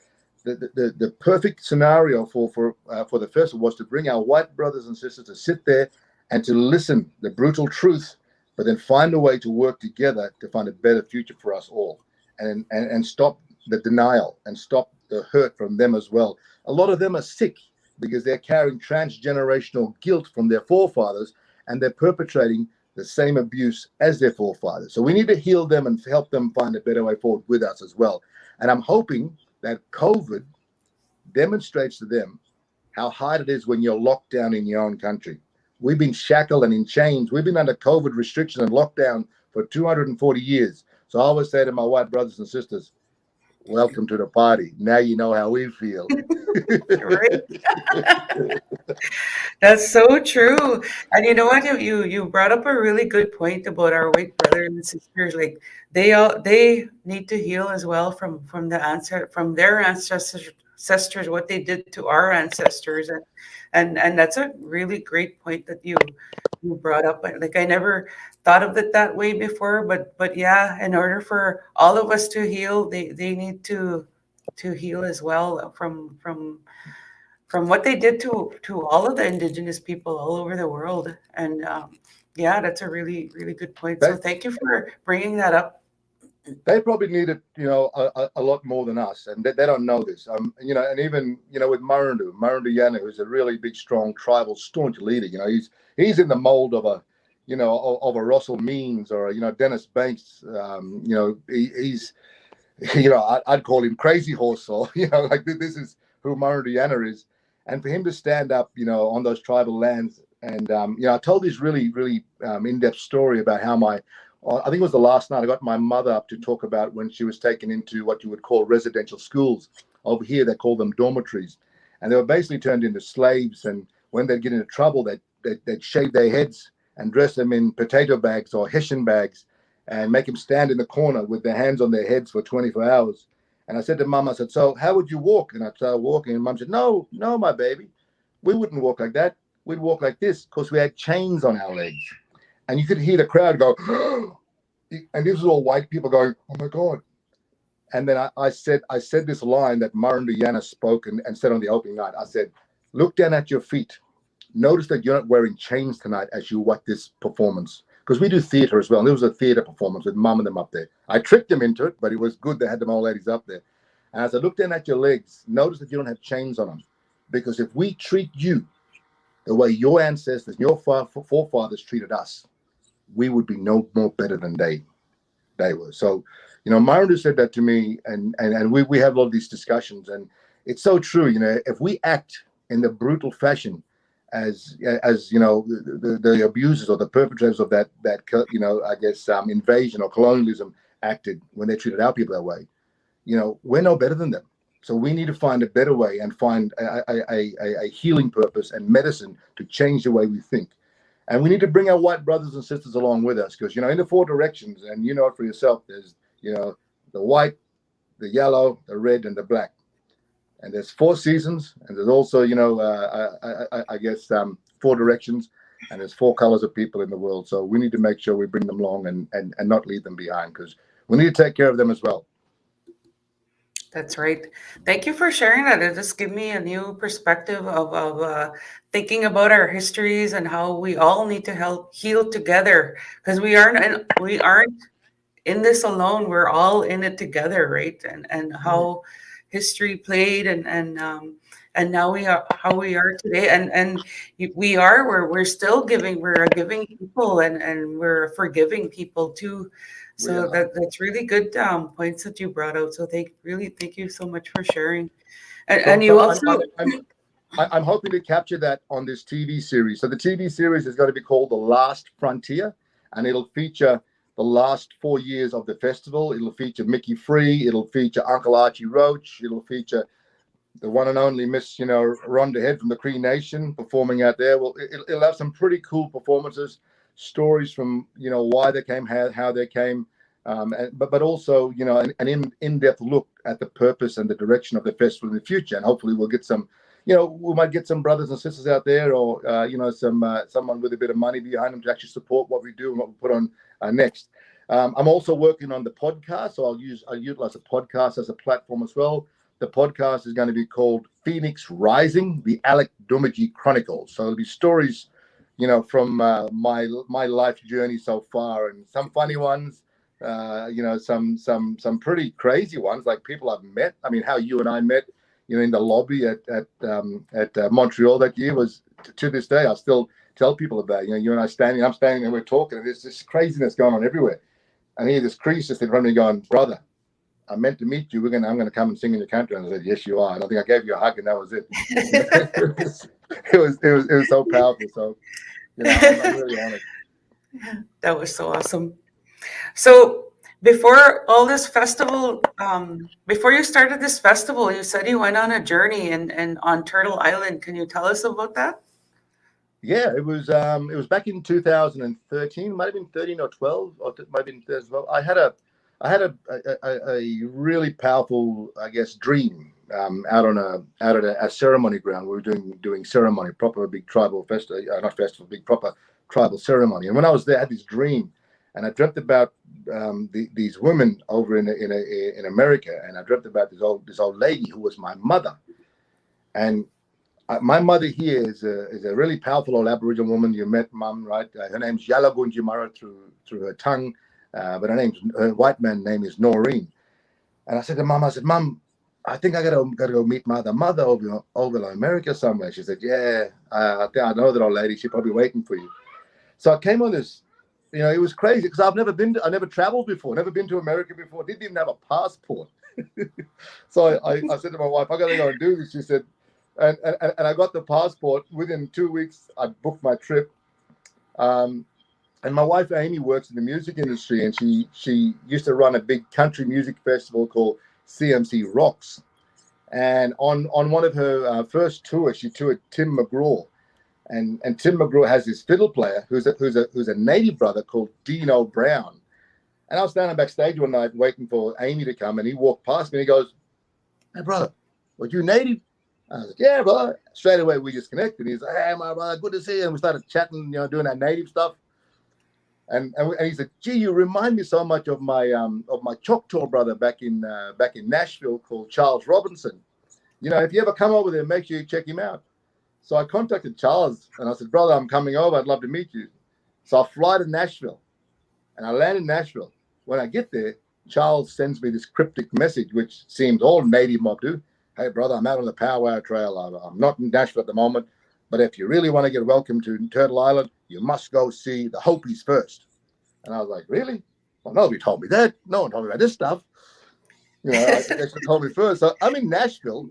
The perfect scenario for the festival was to bring our white brothers and sisters to sit there and to listen the brutal truth, but then find a way to work together to find a better future for us all, and stop the denial and stop the hurt from them as well. A lot of them are sick because they're carrying transgenerational guilt from their forefathers, and they're perpetrating the same abuse as their forefathers. So we need to heal them and help them find a better way forward with us as well. And I'm hoping that COVID demonstrates to them how hard it is when you're locked down in your own country. We've been shackled and in chains. We've been under COVID restriction and lockdown for 240 years. So I always say to my white brothers and sisters, welcome to the party. Now you know how we feel. Right. That's so true. And you know what? You brought up a really good point about our white brothers and sisters. Like they need to heal as well from their ancestors, what they did to our ancestors, and that's a really great point that you brought up. Like I never thought of it that way before, but yeah, in order for all of us to heal, they need to heal as well from what they did to all of the Indigenous people all over the world. And yeah, that's a really, really good point. So thank you for bringing that up. They probably need it, a lot more than us, and they don't know this. And even with Murrundu Yanner, who's a really big, strong, tribal, staunch leader. He's in the mold of a, of a Russell Means or Dennis Banks. I'd call him Crazy Horse, or like this is who Marundiana is, and for him to stand up, on those tribal lands, and I told this really, really in-depth story about how I think it was the last night I got my mother up to talk about when she was taken into what you would call residential schools. Over here, they call them dormitories, and they were basically turned into slaves. And when they'd get into trouble, they'd shave their heads and dress them in potato bags or Hessian bags, and make them stand in the corner with their hands on their heads for 24 hours. And I said to Mum, I said, so how would you walk? And I started walking, and Mum said, no, my baby, we wouldn't walk like that. We'd walk like this because we had chains on our legs. And you could hear the crowd go, and this was all white people going, oh my God. And then I said this line that Marundiana spoke and said on the opening night. I said, look down at your feet. Notice that you're not wearing chains tonight as you watch this performance. Because we do theatre as well. And there was a theatre performance with Mum and them up there. I tricked them into it, but it was good they had them old ladies up there. And I said, look down at your legs. Notice that you don't have chains on them. Because if we treat you the way your ancestors, your forefathers treated us, we would be no more better than they were. So, Marundu said that to me, and we have a lot of these discussions, and it's so true. If we act in the brutal fashion as the abusers or the perpetrators of that invasion or colonialism acted when they treated our people that way, we're no better than them. So we need to find a better way and find a healing purpose and medicine to change the way we think. And we need to bring our white brothers and sisters along with us, because, in the four directions, and you know it for yourself, there's, the white, the yellow, the red, and the black. And there's four seasons, and there's also, four directions, and there's four colors of people in the world. So we need to make sure we bring them along and not leave them behind, because we need to take care of them as well. That's right. Thank you for sharing that. It just gave me a new perspective of thinking about our histories and how we all need to help heal together, because we aren't in this alone. We're all in it together, right? And how history played and now we are how we are today, and we're still giving. We're a giving people, and we're a forgiving people too. So that's really good points that you brought out. So thank you so much for sharing. And you also, I'm hoping to capture that on this TV series. So the TV series is going to be called The Last Frontier, and it'll feature the last 4 years of the festival. It'll feature Mickey Free. It'll feature Uncle Archie Roach. It'll feature the one and only Miss, Rhonda Head from the Cree Nation performing out there. Well, it'll have some pretty cool performances. Stories from why they came, how they came, but also an in-depth look at the purpose and the direction of the festival in the future. And hopefully we'll get some, we might get some brothers and sisters out there, or someone with a bit of money behind them to actually support what we do and what we put on next. I'm also working on the podcast, so I'll utilize the podcast as a platform as well. The podcast is going to be called Phoenix Rising: The Alec Doomadgee Chronicles. So it'll be stories from my life journey so far, and some funny ones, some pretty crazy ones, like people I've met. I mean, how you and I met, in the lobby at Montreal that year was, to this day, I still tell people about. You and I'm standing and we're talking, and there's this craziness going on everywhere. And here this Cree sister in front of me going, brother, I meant to meet you. I'm going to come and sing in your country. And I said, yes, you are. And I think I gave you a hug, and that was it. It was so powerful. So, I'm really honored. That was so awesome. So before all this festival, before you started this festival, you said you went on a journey and on Turtle Island. Can you tell us about that? Yeah, it was back in 2013. It might have been 13 or 12, or it might have been 12. I had a really powerful, I guess, dream out at a ceremony ground. We were doing ceremony, proper big tribal festival, not festival, big proper tribal ceremony. And when I was there, I had this dream, and I dreamt about these women over in America, and I dreamt about this old lady who was my mother. And my mother here is a really powerful old Aboriginal woman. You met Mum, right? Her name's Yalagunjimara through her tongue. But her white man name is Noreen. And I said to Mum, Mum, I think I gotta go meet mother over in America somewhere. She said, yeah, I know that old lady. She's probably waiting for you. So I came on this you know, it was crazy because I never traveled before, never been to America before, didn't even have a passport. So I said to my wife, I got to go and do this. She said, and I got the passport. Within 2 weeks, I booked my trip. And my wife Amy works in the music industry, and she used to run a big country music festival called CMC Rocks. And on one of her first tours, she toured Tim McGraw, and Tim McGraw has this fiddle player who's a native brother called Dino Brown. And I was standing backstage one night waiting for Amy to come, and he walked past me and he goes, "Hey brother, what, you native?" I was like, "Yeah, brother." Straight away we just connected. He's like, "Hey my brother, good to see you." And we started chatting, you know, doing that native stuff. And he said, "Gee, you remind me so much of my Choctaw brother back in Nashville called Charles Robinson. You know, if you ever come over there, make sure you check him out." So I contacted Charles and I said, "Brother, I'm coming over. I'd love to meet you." So I fly to Nashville and I land in Nashville. When I get there, Charles sends me this cryptic message, which seems all native mob do. "Hey, brother, I'm out on the Powwow Trail. I'm not in Nashville at the moment. But if you really want to get welcome to Turtle Island, you must go see the Hopis first." And I was like, "Really? Well, nobody told me that. No one told me about this stuff. You know, I guess they told me first." So I'm in Nashville,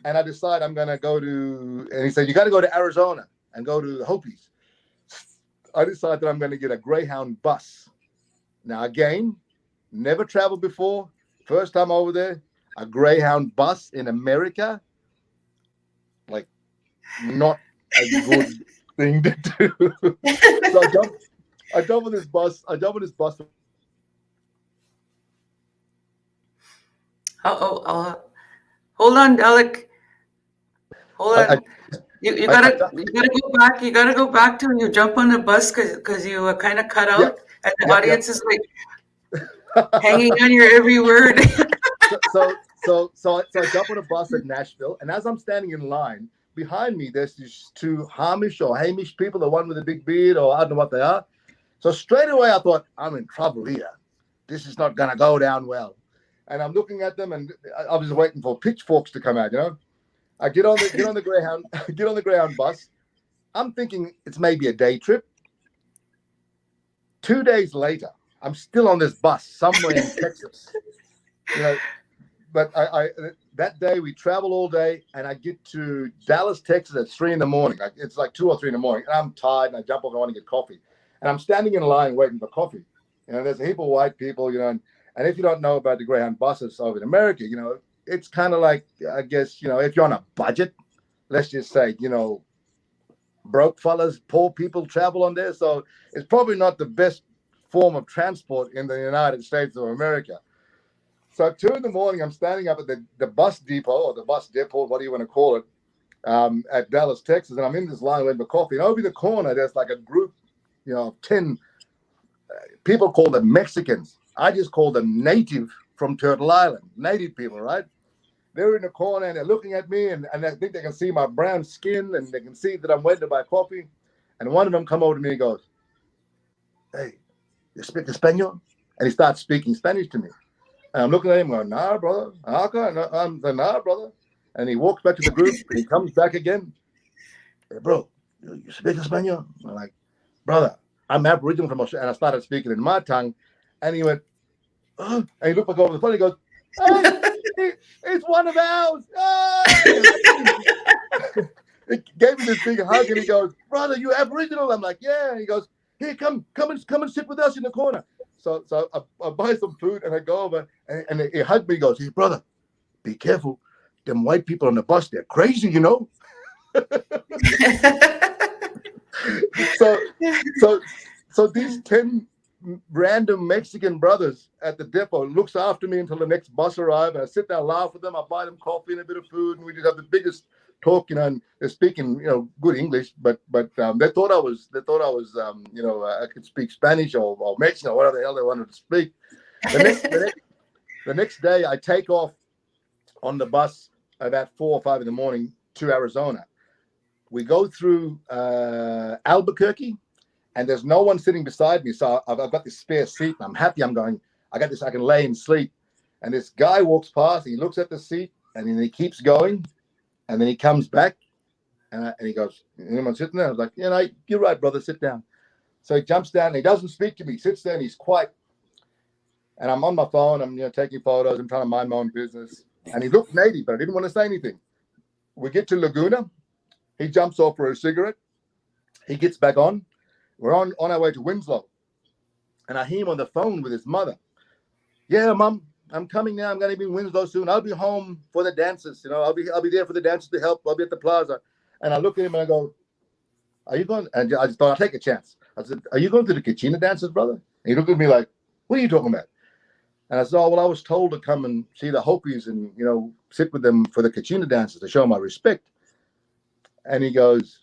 and I decide I'm going to go to, and he said, "You got to go to Arizona and go to the Hopis." I decided that I'm going to get a Greyhound bus. Now, again, never traveled before. First time over there, a Greyhound bus in America. Like, not a good thing to do. So I jump on this bus. Hold on, Alec. Hold on. You gotta go back. You gotta go back to when you jump on the bus because you were kind of cut out, and the audience is like hanging on your every word. So I jump on a bus at Nashville, and as I'm standing in line, behind me there's these two Hamish people, the one with the big beard, or I don't know what they are. So straight away I thought, I'm in trouble here. This is not gonna go down well. And I'm looking at them, and I was waiting for pitchforks to come out, you know. I get on the Greyhound bus. I'm thinking it's maybe a day trip. 2 days later, I'm still on this bus somewhere in Texas. You know, but I that day we travel all day, and I get to Dallas, Texas at 3 in the morning. It's like 2 or 3 in the morning, and I'm tired, and I jump off. I want to get coffee, and I'm standing in line waiting for coffee. You know, there's a heap of white people, you know, and if you don't know about the Greyhound buses over in America, you know, it's kind of like, I guess, you know, if you're on a budget, let's just say, you know, broke fellas, poor people travel on there. So it's probably not the best form of transport in the United States of America. So at 2 in the morning, I'm standing up at the bus depot, or the bus depot, what do you want to call it, at Dallas, Texas. And I'm in this line waiting for coffee. And over the corner, there's like a group, you know, 10 people call them Mexicans. I just call them native from Turtle Island, native people, right? They're in the corner and they're looking at me, and I think they can see my brown skin, and they can see that I'm waiting to buy coffee. And one of them come over to me and goes, "Hey, you speak Espanol?" And he starts speaking Spanish to me. And I'm looking at him going, "Nah, brother. I'm the nah, brother." And he walks back to the group, and he comes back again. "Hey, bro, you speak Espanol?" I'm like, "Brother, I'm Aboriginal from Australia." And I started speaking in my tongue. And he went, "Oh," and he looked back over the phone. He goes, "Hey, it's one of ours." Oh! He gave me this big hug, and he goes, "Brother, you Aboriginal?" I'm like, "Yeah." And he goes, "Here, come and sit with us in the corner." So I buy some food, and I go over, and he hugged me. He goes, "Hey, brother, be careful. Them white people on the bus, they're crazy, you know." So these 10 random Mexican brothers at the depot looks after me until the next bus arrives, and I sit there, laugh with them, I buy them coffee and a bit of food, and we just have the biggest talk, you know. And they're speaking, you know, good English, but they thought I was, you know, I could speak Spanish or Mexican or whatever the hell they wanted to speak. The next day, I take off on the bus about 4 or 5 in the morning to Arizona. We go through Albuquerque. And there's no one sitting beside me. So I've got this spare seat, and I'm happy. I'm going, I got this, I can lay and sleep. And this guy walks past, he looks at the seat, and then he keeps going. And then he comes back, and he goes, "Anyone sitting there?" I was like, "Yeah, no, you're right, brother, sit down." So he jumps down and he doesn't speak to me. He sits there and he's quiet. And I'm on my phone. I'm taking photos. I'm trying to mind my own business. And he looked native, but I didn't want to say anything. We get to Laguna. He jumps off for a cigarette. He gets back on. We're on our way to Winslow. And I hear him on the phone with his mother. Yeah, Mum, I'm coming now. I'm going to be in Winslow soon. I'll be home for the dances. I'll be there for the dances to help. I'll be at the plaza. And I look at him and I go, are you going? And I just thought I'd take a chance. I said, are you going to the Kachina dances, brother? And he looked at me like, what are you talking about? And I said, oh, well, I was told to come and see the Hopis and, sit with them for the Kachina dances to show my respect. And he goes,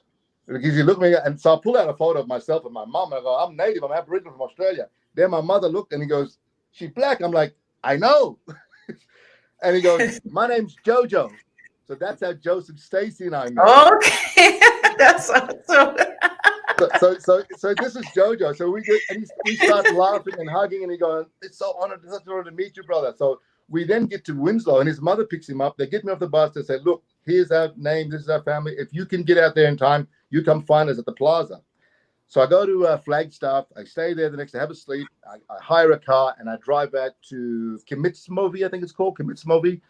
because he looked at me, and so I pull out a photo of myself and my mom, and I go, I'm native, I'm Aboriginal from Australia. Then my mother looked, and he goes, she's black. I'm like, I know. And he goes, my name's Jojo. So that's how Joseph Stacy and I met. Okay, that's awesome. So this is Jojo. So we start laughing and hugging, and he goes, it's such an honor to meet you, brother. So we then get to Winslow, and his mother picks him up. They get me off the bus. They say, look, here's our name. This is our family. If you can get out there in time, you come find us at the plaza. So I go to Flagstaff. I stay there the next day, have a sleep. I hire a car, and I drive back to Kimitsmovi, I think it's called, Kimitsmovi,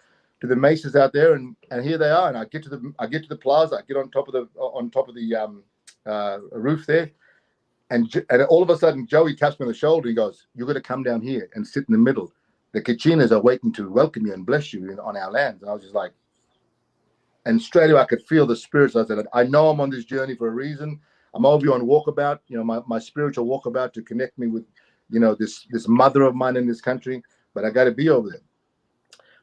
to the mesas out there, and here they are. And I get to the plaza. I get on top of the roof there, and all of a sudden Joey taps me on the shoulder. He goes, "You're going to come down here and sit in the middle. The Kachinas are waiting to welcome you and bless you on our lands." And I was just like, and straight away I could feel the spirits. I said, I know I'm on this journey for a reason. I'm over here on Walkabout, my spiritual Walkabout to connect me with, this mother of mine in this country, but I got to be over there.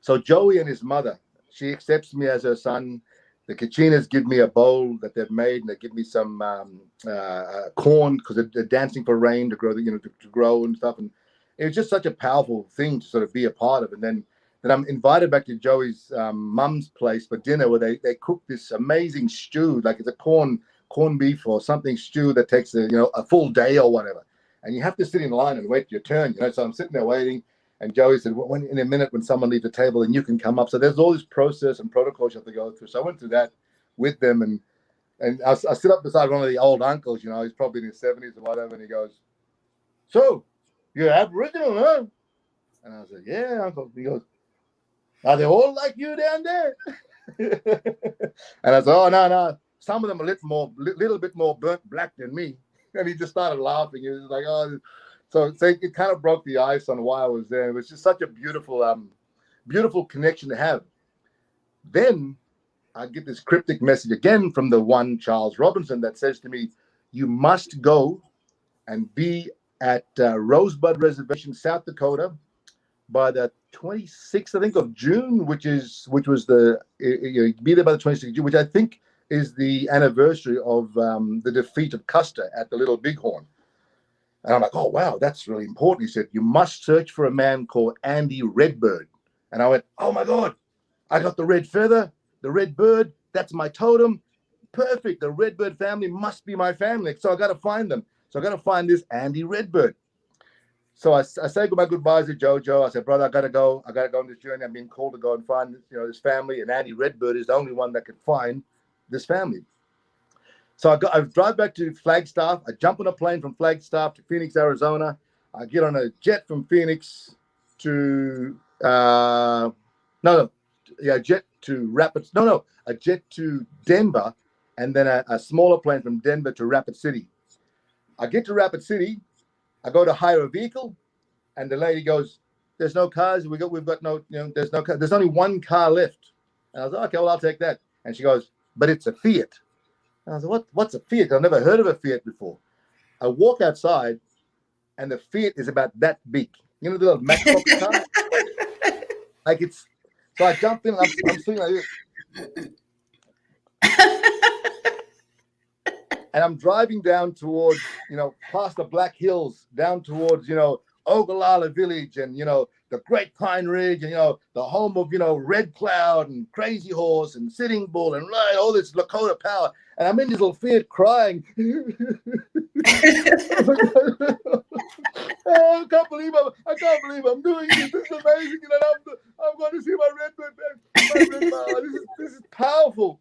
So Joey and his mother, she accepts me as her son. The Kachinas give me a bowl that they've made, and they give me some corn because they're dancing for rain to grow, to grow and stuff. And it was just such a powerful thing to sort of be a part of. And then I'm invited back to Joey's mum's place for dinner, where they cook this amazing stew, like it's a corned beef or something stew that takes a full day or whatever. And you have to sit in line and wait your turn. So I'm sitting there waiting. And Joey said, well, in a minute, when someone leaves the table, then you can come up. So there's all this process and protocols you have to go through. So I went through that with them. And I sit up beside one of the old uncles, he's probably in his 70s or whatever. And he goes, so you're Aboriginal, huh? And I said, yeah, uncle. He goes, are they all like you down there? And I said, oh, no. Some of them are a little bit more burnt black than me. And he just started laughing. He was like, oh. So it kind of broke the ice on why I was there. It was just such a beautiful connection to have. Then I get this cryptic message again from the one Charles Robinson that says to me, you must go and be at Rosebud Reservation, South Dakota, by the 26th, I think, of June, which was be there by the 26th of June, which I think is the anniversary of the defeat of Custer at the Little Bighorn. And I'm like, oh, wow, that's really important. He said, you must search for a man called Andy Redbird. And I went, oh, my God, I got the red feather, the red bird. That's my totem. Perfect. The Redbird family must be my family. So I got to find them. So I got to find this Andy Redbird. So I say my goodbyes to Jojo. I said, brother, I got to go on this journey. I'm being called to go and find this family. And Andy Redbird is the only one that could find this family. So I drive back to Flagstaff. I jump on a plane from Flagstaff to Phoenix, Arizona. I get on a jet from Phoenix to a jet to Denver, and then a smaller plane from Denver to Rapid City. I get to Rapid City. I go to hire a vehicle, and the lady goes, "There's no cars. We've got no, there's no car. There's only one car left." And I was like, "Okay, well, I'll take that." And she goes, "But it's a Fiat." And I was like, what's a Fiat? I've never heard of a Fiat before. I walk outside, and the Fiat is about that big. The little Matchbox car? So I jumped in, and I'm sitting like this. And I'm driving down towards, past the Black Hills, down towards, Ogallala Village and, the Great Pine Ridge and, the home of, Red Cloud and Crazy Horse and Sitting Bull and all this Lakota power. And I'm in this little Fiat crying. I can't believe I'm doing this. This is amazing. I'm going to see my Redbird. This is powerful.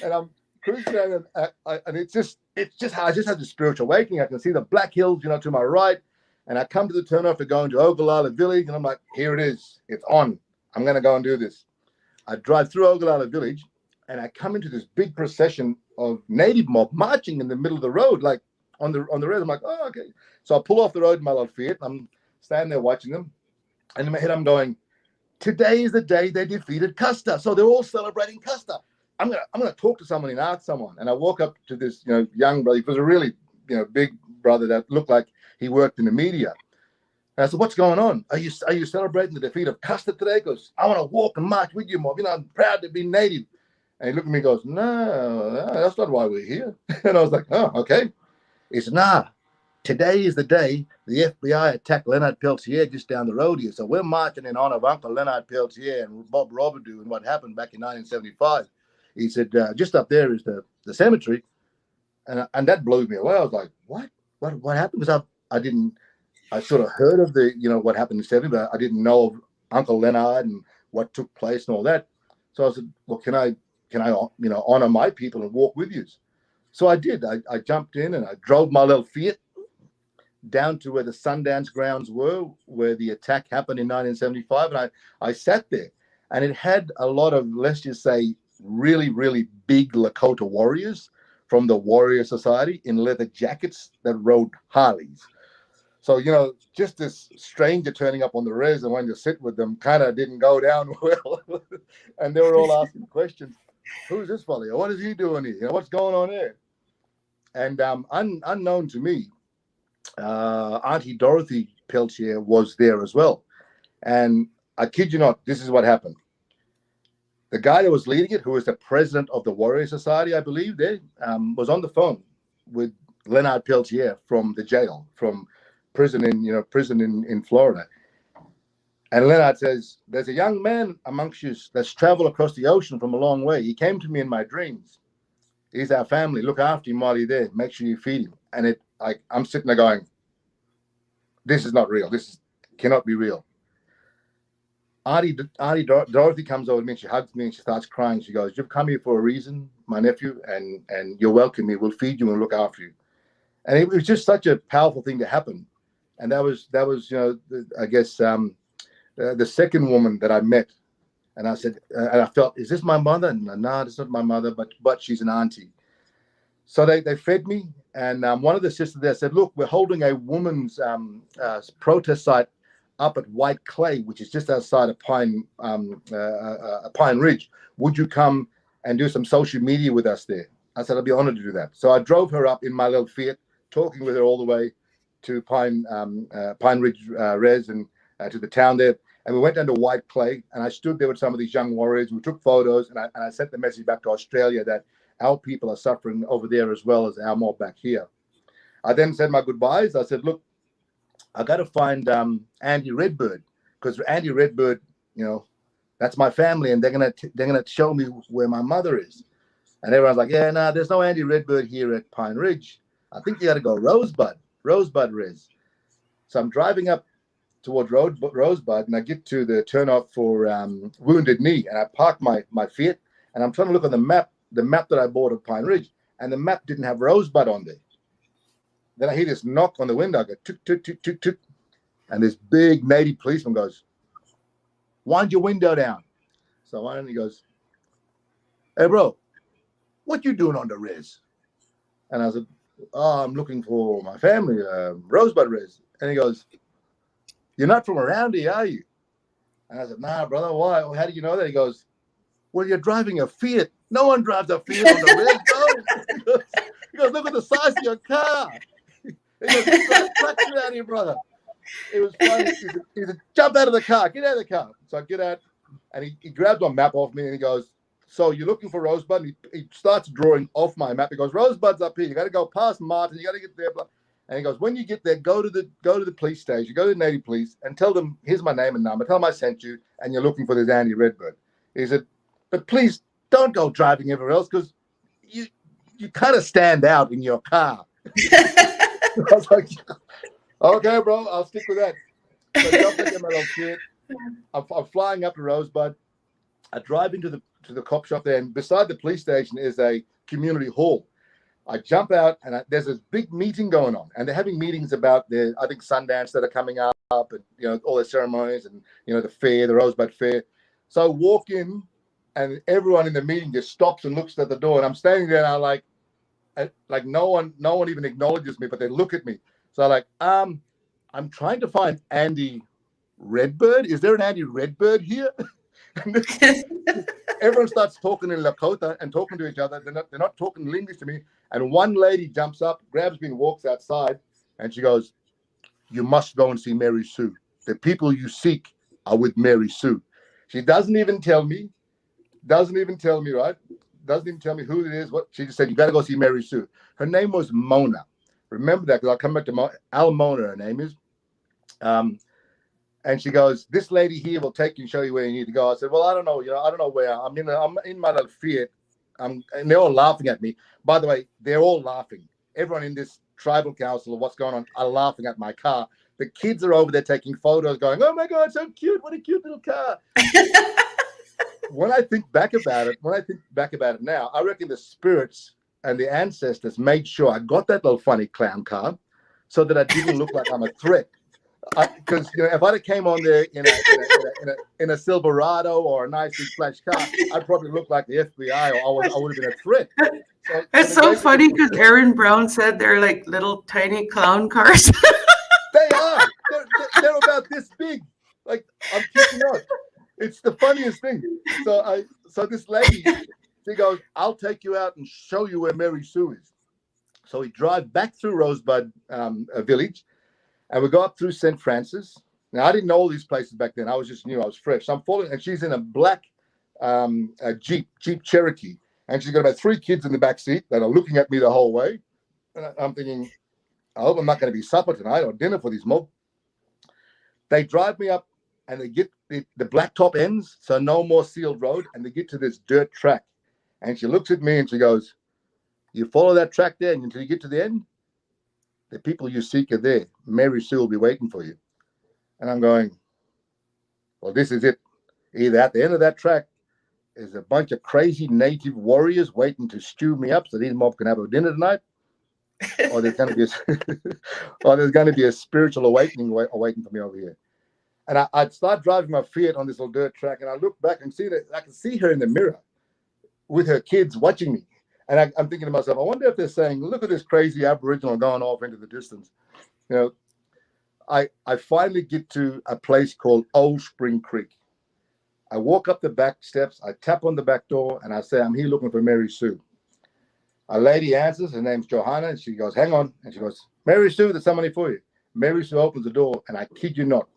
And I'm cruising around, and it's just I just had the spiritual awakening. I can see the Black Hills, to my right, and I come to the turnoff to go into Ogallala Village, and I'm like, here it is, it's on. I'm going to go and do this. I drive through Ogallala Village, and I come into this big procession of native mob marching in the middle of the road, like on the road. I'm like, oh, okay. So I pull off the road in my little Fiat. I'm standing there watching them, and in my head I'm going, today is the day they defeated Custer. So they're all celebrating Custer. I'm gonna talk to someone and ask someone. And I walk up to this young brother. He was a really big brother that looked like he worked in the media. And I said, what's going on? Are you celebrating the defeat of Custer today? He goes, I want to walk and march with you, mob. I'm proud to be native. And he looked at me and goes, no, that's not why we're here. And I was like, oh, okay. He said, nah, today is the day the FBI attacked Leonard Peltier just down the road here. So we're marching in honor of Uncle Leonard Peltier and Bob Robidoux and what happened back in 1975. He said, just up there is the cemetery. And that blew me away. I was like, what happened? Because I sort of heard of what happened in 70, but I didn't know of Uncle Leonard and what took place and all that. So I said, well, can I honor my people and walk with you? So I did. I jumped in and I drove my little Fiat down to where the Sundance grounds were, where the attack happened in 1975. And I sat there, and it had a lot of, let's just say, really, really big Lakota warriors from the Warrior Society in leather jackets that rode Harleys. So, just this stranger turning up on the res and wanting to sit with them kind of didn't go down well. And they were all asking questions. Who's this fella? What is he doing here? What's going on there? And unknown to me, Auntie Dorothy Peltier was there as well. And I kid you not, this is what happened. The guy that was leading it, who was the president of the Warrior Society, I believe, was on the phone with Leonard Peltier from the jail, from prison in Florida. And Leonard says, there's a young man amongst you that's traveled across the ocean from a long way. He came to me in my dreams. He's our family. Look after him while he's there. Make sure you feed him. And I'm sitting there going, this is not real. This cannot be real. Auntie Dorothy comes over to me and she hugs me and she starts crying. She goes, you've come here for a reason, my nephew, and you're welcome here. We'll feed you and look after you. And it was just such a powerful thing to happen. And that was I guess the second woman that I met. And I said, and I felt, is this my mother? And no, it's not my mother, but she's an auntie. So they fed me. And one of the sisters there said, look, we're holding a woman's protest site up at White Clay, which is just outside of Pine Ridge. Would you come and do some social media with us there? I said, I'd be honored to do that. So I drove her up in my little Fiat, talking with her all the way to Pine Ridge Res and to the town there. And we went down to White Clay, and I stood there with some of these young warriors. We took photos, and I sent the message back to Australia that our people are suffering over there as well as our mob back here. I then said my goodbyes. I said, look, I got to find Andy Redbird, because Andy Redbird, that's my family, and they're gonna show me where my mother is. And everyone's like, yeah, no, there's no Andy Redbird here at Pine Ridge. I think you got to go Rosebud Res. So I'm driving up towards Rosebud, and I get to the turnoff for Wounded Knee, and I park my Fiat, and I'm trying to look on the map that I bought of Pine Ridge, and the map didn't have Rosebud on there. Then I hear this knock on the window. I go, tuk, tuk, tuk, tuk, tuk. And this big native policeman goes, wind your window down. So I wind, he goes, hey, bro, what you doing on the res? And I said, oh, I'm looking for my family, Rosebud Res. And he goes, you're not from around here, are you? And I said, nah, brother, why? How do you know that? He goes, well, you're driving a Fiat. No one drives a Fiat on the res, bro. He goes, look at the size of your car. He goes, clutch it out here, brother. It was funny. He said, jump out of the car. Get out of the car. So I get out, and he grabbed my map off me, and he goes, so you're looking for Rosebud? And he starts drawing off my map. He goes, Rosebud's up here. You got to go past Martin. You got to get there. And he goes, when you get there, go to the police station. Go to the native police and tell them, here's my name and number. Tell them I sent you, and you're looking for this Andy Redbird. He said, but please don't go driving everywhere else, because you kind of stand out in your car. I was like, okay, bro, I'll stick with that. So I jump into my little kid. I'm flying up to Rosebud. I drive into the cop shop there, and beside the police station is a community hall. I jump out and there's this big meeting going on, and they're having meetings about the, I think, Sundance that are coming up, and all the ceremonies, and the fair, the Rosebud Fair. So I walk in, and everyone in the meeting just stops and looks at the door, and I'm standing there, and I like no one even acknowledges me, but they look at me. So I'm like, I'm trying to find Andy Redbird. Is there an Andy Redbird here? Everyone starts talking in Lakota and talking to each other. They're not talking English to me. And one lady jumps up, grabs me, and walks outside, and she goes, "You must go and see Mary Sue. The people you seek are with Mary Sue." She doesn't even tell me, right? Doesn't even tell me who it is. What she just said, "You got to go see Mary Sue." Her name was Mona. Remember that, because I'll come back to Mona. Her name is. And she goes, "This lady here will take you and show you where you need to go." I said, "Well, I don't know. I don't know where. I'm in my little Fiat. And they're all laughing at me. By the way, they're all laughing. Everyone in this tribal council of what's going on are laughing at my car. The kids are over there taking photos, going, "Oh my God, so cute! What a cute little car." When I think back about it now, I reckon the spirits and the ancestors made sure I got that little funny clown car, so that I didn't look like I'm a threat. Because if I'd have came on there in a Silverado or a nice big flash car, I'd probably look like the FBI, or I would have been a threat. It's so funny because Aaron Brown said they're like little tiny clown cars. They are. They're about this big. Like, I'm kicking out. It's the funniest thing. So this lady, she goes, "I'll take you out and show you where Mary Sue is." So we drive back through Rosebud Village. And we go up through St. Francis. Now, I didn't know all these places back then. I was just new. I was fresh. So I'm following, and she's in a black Jeep Cherokee. And she's got about 3 kids in the back seat that are looking at me the whole way. And I'm thinking, I hope I'm not going to be supper tonight or dinner for these mob. They drive me up, and they get the blacktop ends, so no more sealed road, and they get to this dirt track. And she looks at me and she goes, "You follow that track there until you get to the end? The people you seek are there. Mary Sue will be waiting for you." And I'm going, well, this is it. Either at the end of that track is a bunch of crazy native warriors waiting to stew me up so these mob can have a dinner tonight, or there's going to be a spiritual awakening waiting for me over here. And I'd start driving my Fiat on this little dirt track, and I look back and see that I can see her in the mirror with her kids watching me. And I'm thinking to myself, I wonder if they're saying, "Look at this crazy Aboriginal going off into the distance." I finally get to a place called Old Spring Creek. I walk up the back steps, I tap on the back door, and I say, "I'm here looking for Mary Sue." A lady answers, her name's Johanna, and she goes, "Hang on." And she goes, "Mary Sue, there's somebody for you." Mary Sue opens the door, and I kid you not,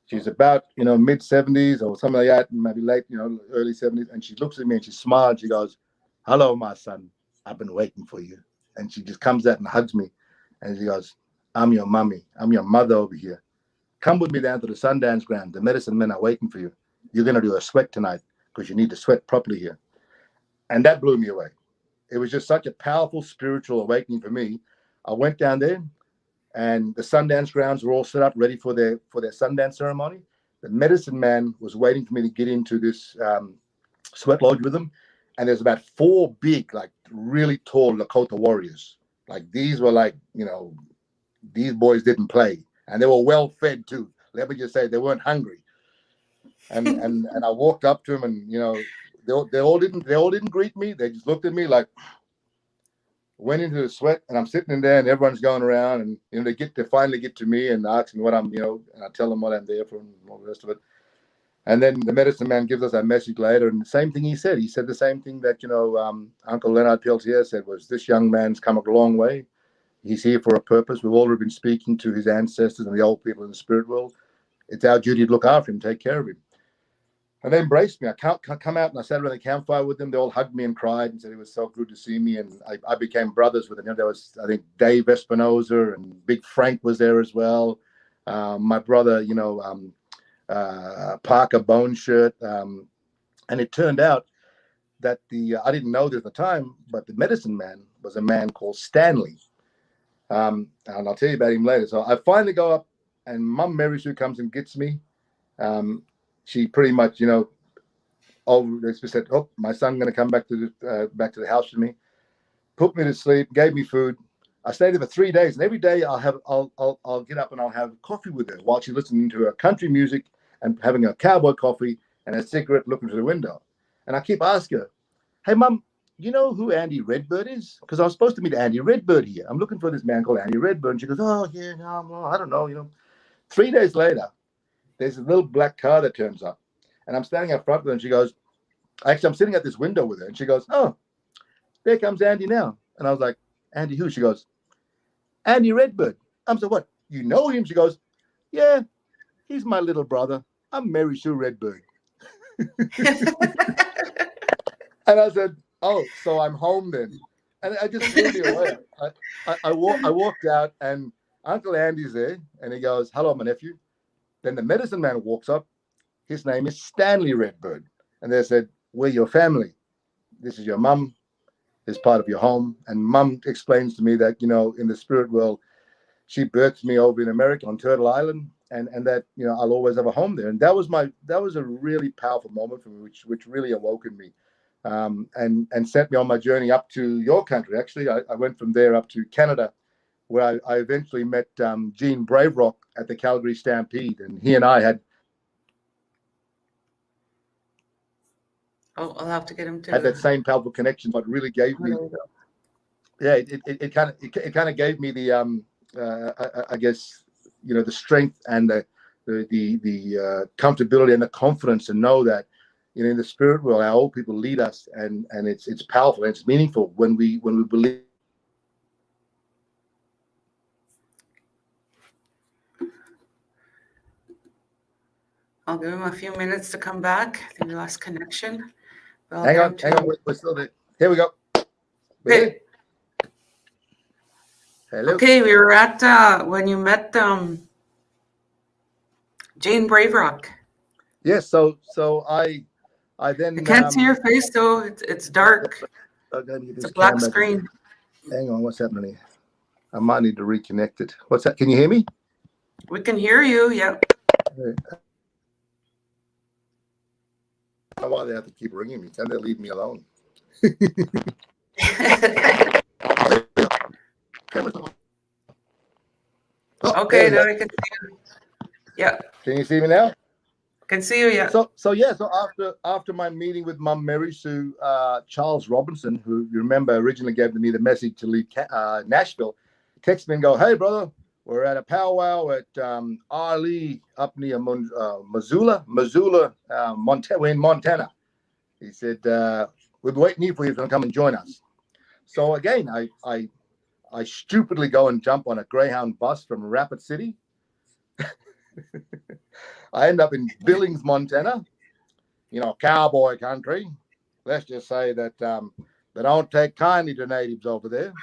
she's about, mid-70s or something like that, maybe late, early 70s. And she looks at me and she smiles. She goes, "Hello, my son. I've been waiting for you." And she just comes out and hugs me. And she goes, "I'm your mummy. I'm your mother over here. Come with me down to the Sundance ground. The medicine men are waiting for you. You're going to do a sweat tonight because you need to sweat properly here." And that blew me away. It was just such a powerful spiritual awakening for me. I went down there, and the Sundance grounds were all set up ready for their Sundance ceremony. The medicine man was waiting for me to get into this sweat lodge with him. And there's about 4 big, like really tall Lakota warriors. Like, these were like, these boys didn't play, and they were well fed too. Let me just say, they weren't hungry. And I walked up to them, and they all didn't greet me. They just looked at me like, went into the sweat, and I'm sitting in there, and everyone's going around, and they finally get to me and ask me what I'm, and I tell them what I'm there for and all the rest of it. And then the medicine man gives us our message later, and the same thing he said. He said the same thing that, Uncle Leonard Peltier said, was, "This young man's come a long way. He's here for a purpose. We've already been speaking to his ancestors and the old people in the spirit world. It's our duty to look after him, take care of him." And they embraced me. I come out and I sat around the campfire with them. They all hugged me and cried and said it was so good to see me. And I became brothers with them. There was, I think, Dave Espinoza and Big Frank was there as well. My brother, Parker Boneshirt. And it turned out that I didn't know this at the time, but the medicine man was a man called Stanley. And I'll tell you about him later. So I finally go up, and Mum Mary Sue comes and gets me. She pretty much, they said, "Oh, my son's going to come back to the house with me." put me to sleep, gave me food. I stayed there for 3 days, and every day I'll get up and I'll have coffee with her while she's listening to her country music and having a cowboy coffee and a cigarette, looking through the window. And I keep asking her, "Hey, Mum, you know who Andy Redbird is? Because I was supposed to meet Andy Redbird here. I'm looking for this man called Andy Redbird." And she goes, "Oh, yeah, no, I don't know, 3 days later, there's a little black car that turns up, and I'm standing up front with her, and she goes, actually, I'm sitting at this window with her, and she goes, "Oh, there comes Andy now." And I was like, "Andy who?" She goes, "Andy Redbird." I'm so, "What, you know him?" She goes, "Yeah, he's my little brother. I'm Mary Sue Redbird." And I said, "Oh, so I'm home then." And I just blew me away. I walked out, and Uncle Andy's there, and he goes, "Hello, my nephew." Then the medicine man walks up. His name is Stanley Redbird. And they said, "We're your family. This is your mum. Is part of your home." And Mum explains to me that, in the spirit world, she birthed me over in America on Turtle Island, and that, I'll always have a home there. And that was a really powerful moment for me, which really awoken me, and sent me on my journey up to your country. Actually, I went from there up to Canada, where I eventually met Gene Braverock at the Calgary Stampede, and he and I had I'll have to get him to had that same powerful connection. But really gave me, it kind of gave me the I guess, the strength and the comfortability and the confidence to know that, in the spirit world, our old people lead us, and it's powerful and it's meaningful when we believe. I'll give him a few minutes to come back. I think we lost connection. Hang on, we're still there. Here we go. Okay. Hello. Okay, we were at when you met Jane Braverock. Yes, so I then I can't see your face though. It's dark. It's a black screen. Hang on, what's happening here? I might need to reconnect it. What's that? Can you hear me? We can hear you. Yeah. I don't know why they have to keep ringing me. Can't they leave me alone? Okay, now I can see you. Yeah. Can you see me now? Can see you, yeah. So after my meeting with Mum Mary Sue, Charles Robinson, who you remember originally gave me the message to leave Nashville, texted me and go, "Hey brother, we're at a powwow at Ali up near Missoula, Montana. We're in Montana." He said, "We're waiting here for you to come and join us." So again, I stupidly go and jump on a Greyhound bus from Rapid City. I end up in Billings, Montana, cowboy country. Let's just say that they don't take kindly to natives over there.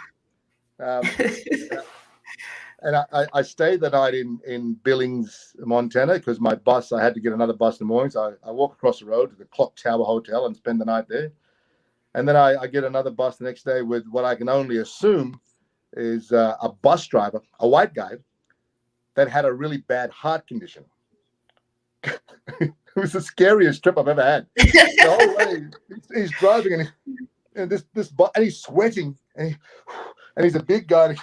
And I stayed the night in Billings, Montana, because my bus, I had to get another bus in the morning. So I walk across the road to the Clock Tower Hotel and spend the night there. And then I get another bus the next day with what I can only assume is a bus driver, a white guy, that had a really bad heart condition. It was the scariest trip I've ever had. The whole way he's driving and he's sweating and he's a big guy.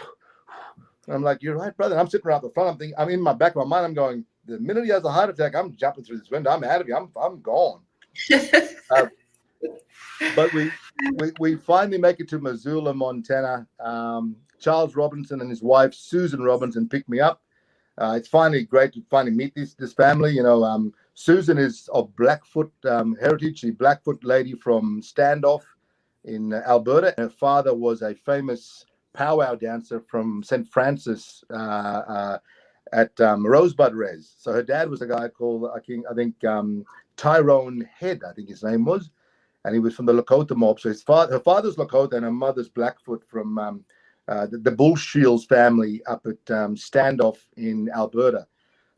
And I'm like, "You're right, brother." And I'm sitting right up the front. I'm in my back of my mind. I'm going, the minute he has a heart attack, I'm jumping through this window. I'm out of here. I'm gone. But we finally make it to Missoula, Montana. Charles Robinson and his wife Susan Robinson picked me up. It's finally great to finally meet this family. Susan is of Blackfoot heritage. She's a Blackfoot lady from Standoff in Alberta. Her father was a famous powwow dancer from St. Francis at Rosebud Res. So her dad was a guy called, I think Tyrone Head, I think his name was. And he was from the Lakota mob. So her father's Lakota and her mother's Blackfoot from the Bull Shields family up at Standoff in Alberta.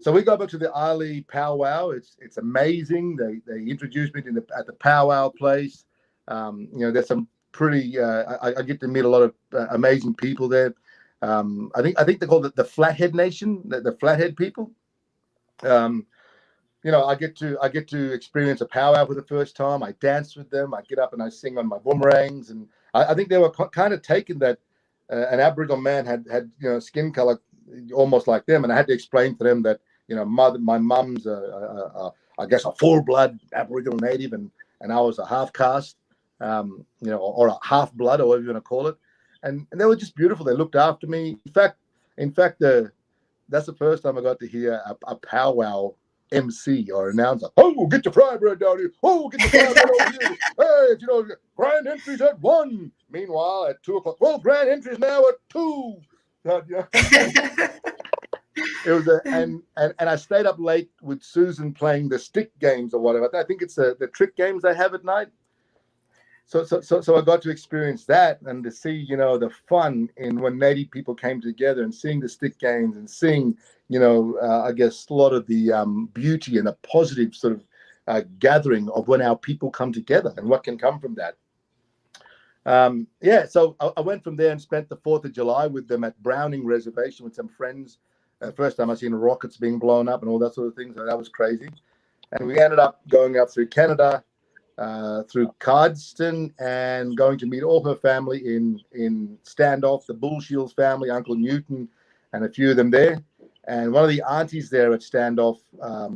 So we go back to the Ali powwow. It's amazing. They introduced me at the powwow place. There's some pretty. I get to meet a lot of amazing people there. I think they call it the Flathead Nation, the Flathead people. I get to experience a powwow for the first time. I dance with them. I get up and I sing on my boomerangs, and I think they were kind of taken that an Aboriginal man had skin color almost like them, and I had to explain to them that my mum's I guess a full blood Aboriginal native, and I was a half caste, or a half blood, or whatever you want to call it, and they were just beautiful. They looked after me. In fact, that's the first time I got to hear a powwow MC or announcer. Oh, get your fry bread down here. Oh, get your fry bread over here. Hey, grand entries at 1. Meanwhile, at 2:00, well, grand entries now at 2. It was and I stayed up late with Susan playing the stick games or whatever. I think it's the trick games they have at night. So I got to experience that and to see, the fun in when Native people came together and seeing the stick games and seeing, I guess a lot of the beauty and the positive sort of gathering of when our people come together and what can come from that. So I went from there and spent the 4th of July with them at Browning Reservation with some friends. First time I seen rockets being blown up and all that sort of thing. So that was crazy. And we ended up going up through Canada, through Cardston, and going to meet all her family in Standoff, the Bullshields family, Uncle Newton, and a few of them there. And one of the aunties there at Standoff,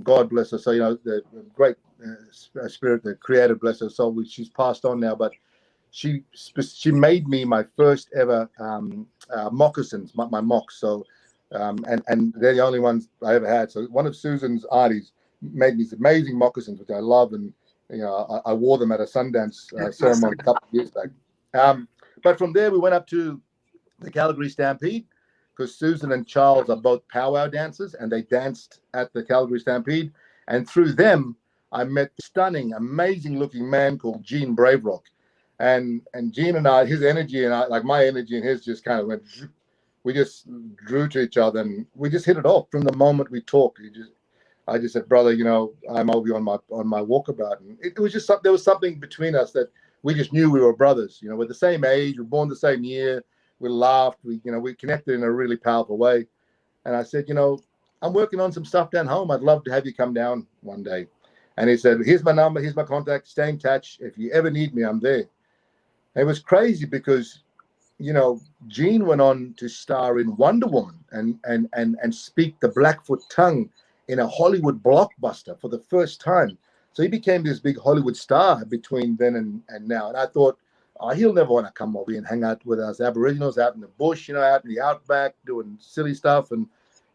God bless her. So, the great spirit, the Creator, bless her soul, which she's passed on now, but she made me my first ever moccasins, my mocks. So, and they're the only ones I ever had. So one of Susan's aunties made these amazing moccasins, which I love, and I wore them at a Sundance ceremony a couple of years back. But from there, we went up to the Calgary Stampede because Susan and Charles are both powwow dancers, and they danced at the Calgary Stampede. And through them, I met a stunning, amazing-looking man called Gene Braverock. And Gene and I, his energy and I, like my energy and his, just kind of went. We just drew to each other, and we just hit it off from the moment we talked. I just said, brother, I'm over on my walkabout, and it was just there was something between us that we just knew we were brothers. We're the same age, we're born the same year, we laughed, we connected in a really powerful way. And I said, I'm working on some stuff down home. I'd love to have you come down one day. And he said, here's my number, here's my contact, stay in touch. If you ever need me, I'm there. And it was crazy because Gene went on to star in Wonder Woman and speak the Blackfoot tongue in a Hollywood blockbuster for the first time. So he became this big Hollywood star between then and now. And I thought, he'll never want to come over here and hang out with us Aboriginals out in the bush, out in the outback doing silly stuff. And,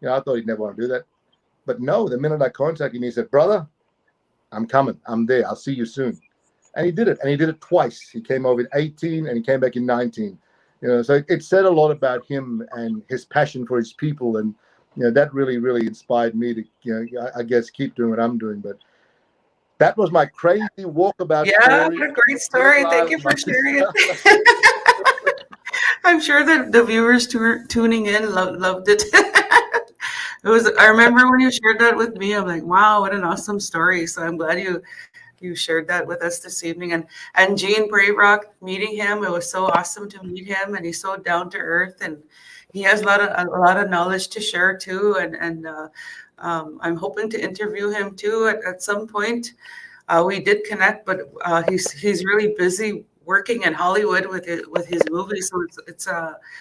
I thought he'd never want to do that. But no, the minute I contacted him, he said, brother, I'm coming. I'm there. I'll see you soon. And he did it. And he did it twice. He came over in 18 and he came back in 19. So it said a lot about him and his passion for his people. And, that really, really inspired me to, I guess, keep doing what I'm doing. But that was my crazy walkabout story. Yeah, what a great story. Thank you for sharing it. I'm sure that the viewers tuning in loved it. I remember when you shared that with me, I'm like, wow, what an awesome story. So I'm glad you shared that with us this evening. And Gene Braverock, meeting him, it was so awesome to meet him, and he's so down to earth, and he has a lot of knowledge to share too. And I'm hoping to interview him too at some point. We did connect, but he's really busy working in Hollywood with his movie, so it's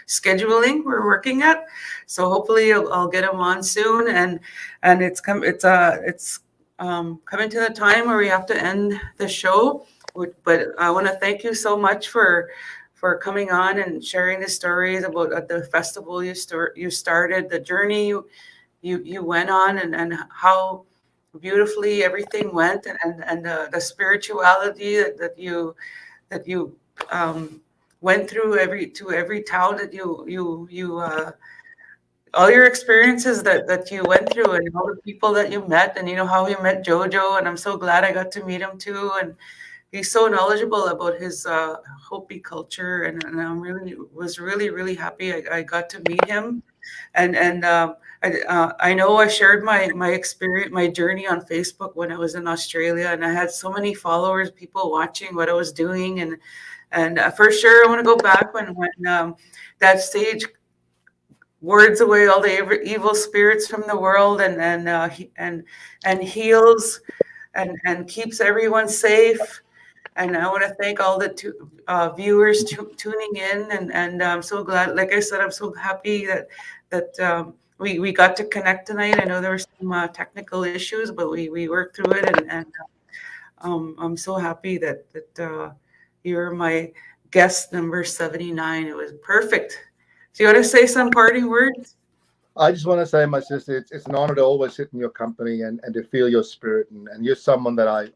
scheduling we're working at. So hopefully I'll get him on soon, and it's coming to the time where we have to end the show. But I want to thank you so much for coming on and sharing the stories about the festival you started, the journey you went on, and how beautifully everything went, and the spirituality that you went through every town that you all your experiences that you went through, and all the people that you met, and how you met Jojo. And I'm so glad I got to meet him too, and he's so knowledgeable about his Hopi culture, and I was really happy I got to meet him. And I know I shared my experience, my journey on Facebook when I was in Australia, and I had so many followers, people watching what I was doing, and for sure I want to go back when that stage wards away all the evil spirits from the world, and heals and keeps everyone safe. And I want to thank all the viewers tuning in, and I'm so glad. Like I said, I'm so happy that we got to connect tonight. I know there were some technical issues, but we worked through it, and I'm so happy that you're my guest number 79. It was perfect. Do you want to say some parting words? I just want to say, my sister, it's an honor to always sit in your company and to feel your spirit. And you're someone that I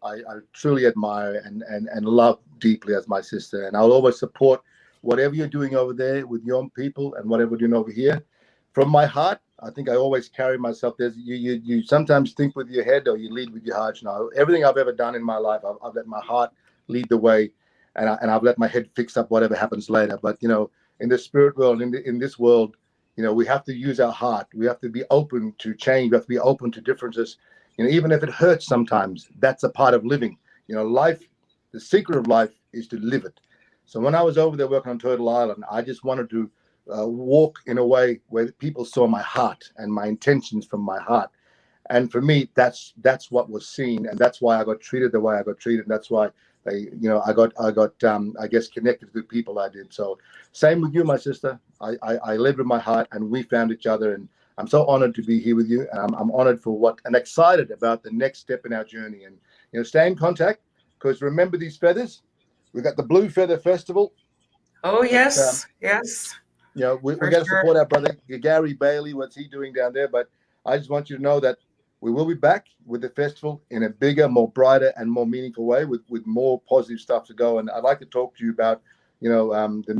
truly admire and love deeply as my sister. And I'll always support whatever you're doing over there with your people and whatever we're doing over here. From my heart, I think I always carry myself. You sometimes think with your head or you lead with your heart. You know, everything I've ever done in my life, I've let my heart lead the way, and I've let my head fix up whatever happens later. But, you know, in the spirit world, in this world, you know, we have to use our heart. We have to be open to change. We have to be open to differences. You know, even if it hurts sometimes, that's a part of living. You know, life, the secret of life is to live it. So when I was over there working on Turtle Island, I just wanted to walk in a way where people saw my heart and my intentions from my heart. And for me, that's what was seen. And that's why I got treated the way I got treated. That's why I got I guess connected to the people I did. So same with you, my sister. I lived with my heart, and we found each other, and I'm so honored to be here with you, and I'm honored for and excited about the next step in our journey. And, you know, stay in contact, because remember these feathers. We've got the Blue Feather Festival. Oh yes, yes. You know, we got to support our brother Gary Bailey. What's he doing down there? But I just want you to know that we will be back with the festival in a bigger, more brighter, and more meaningful way with more positive stuff to go. And I'd like to talk to you about, you know,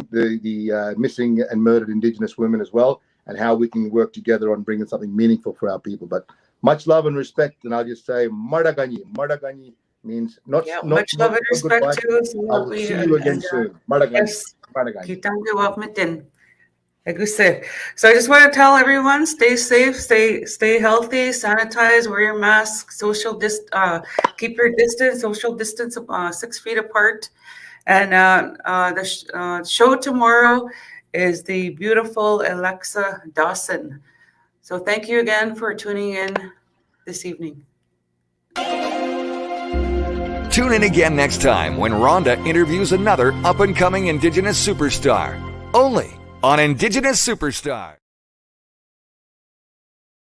the missing and murdered Indigenous women as well, and how we can work together on bringing something meaningful for our people. But much love and respect, and I'll just say Mardaganyi. Mardaganyi means not much love and respect too. I will see you again soon. Mardaganyi. Yes. Mardaganyi. So I just want to tell everyone, stay safe, stay healthy, sanitize, wear your mask, keep your distance, social distance 6 feet apart. And the show tomorrow is the beautiful Alexa Dawson. So thank you again for tuning in this evening. Tune in again next time when Rhonda interviews another up-and-coming Indigenous superstar. Only on Indigenous Superstar.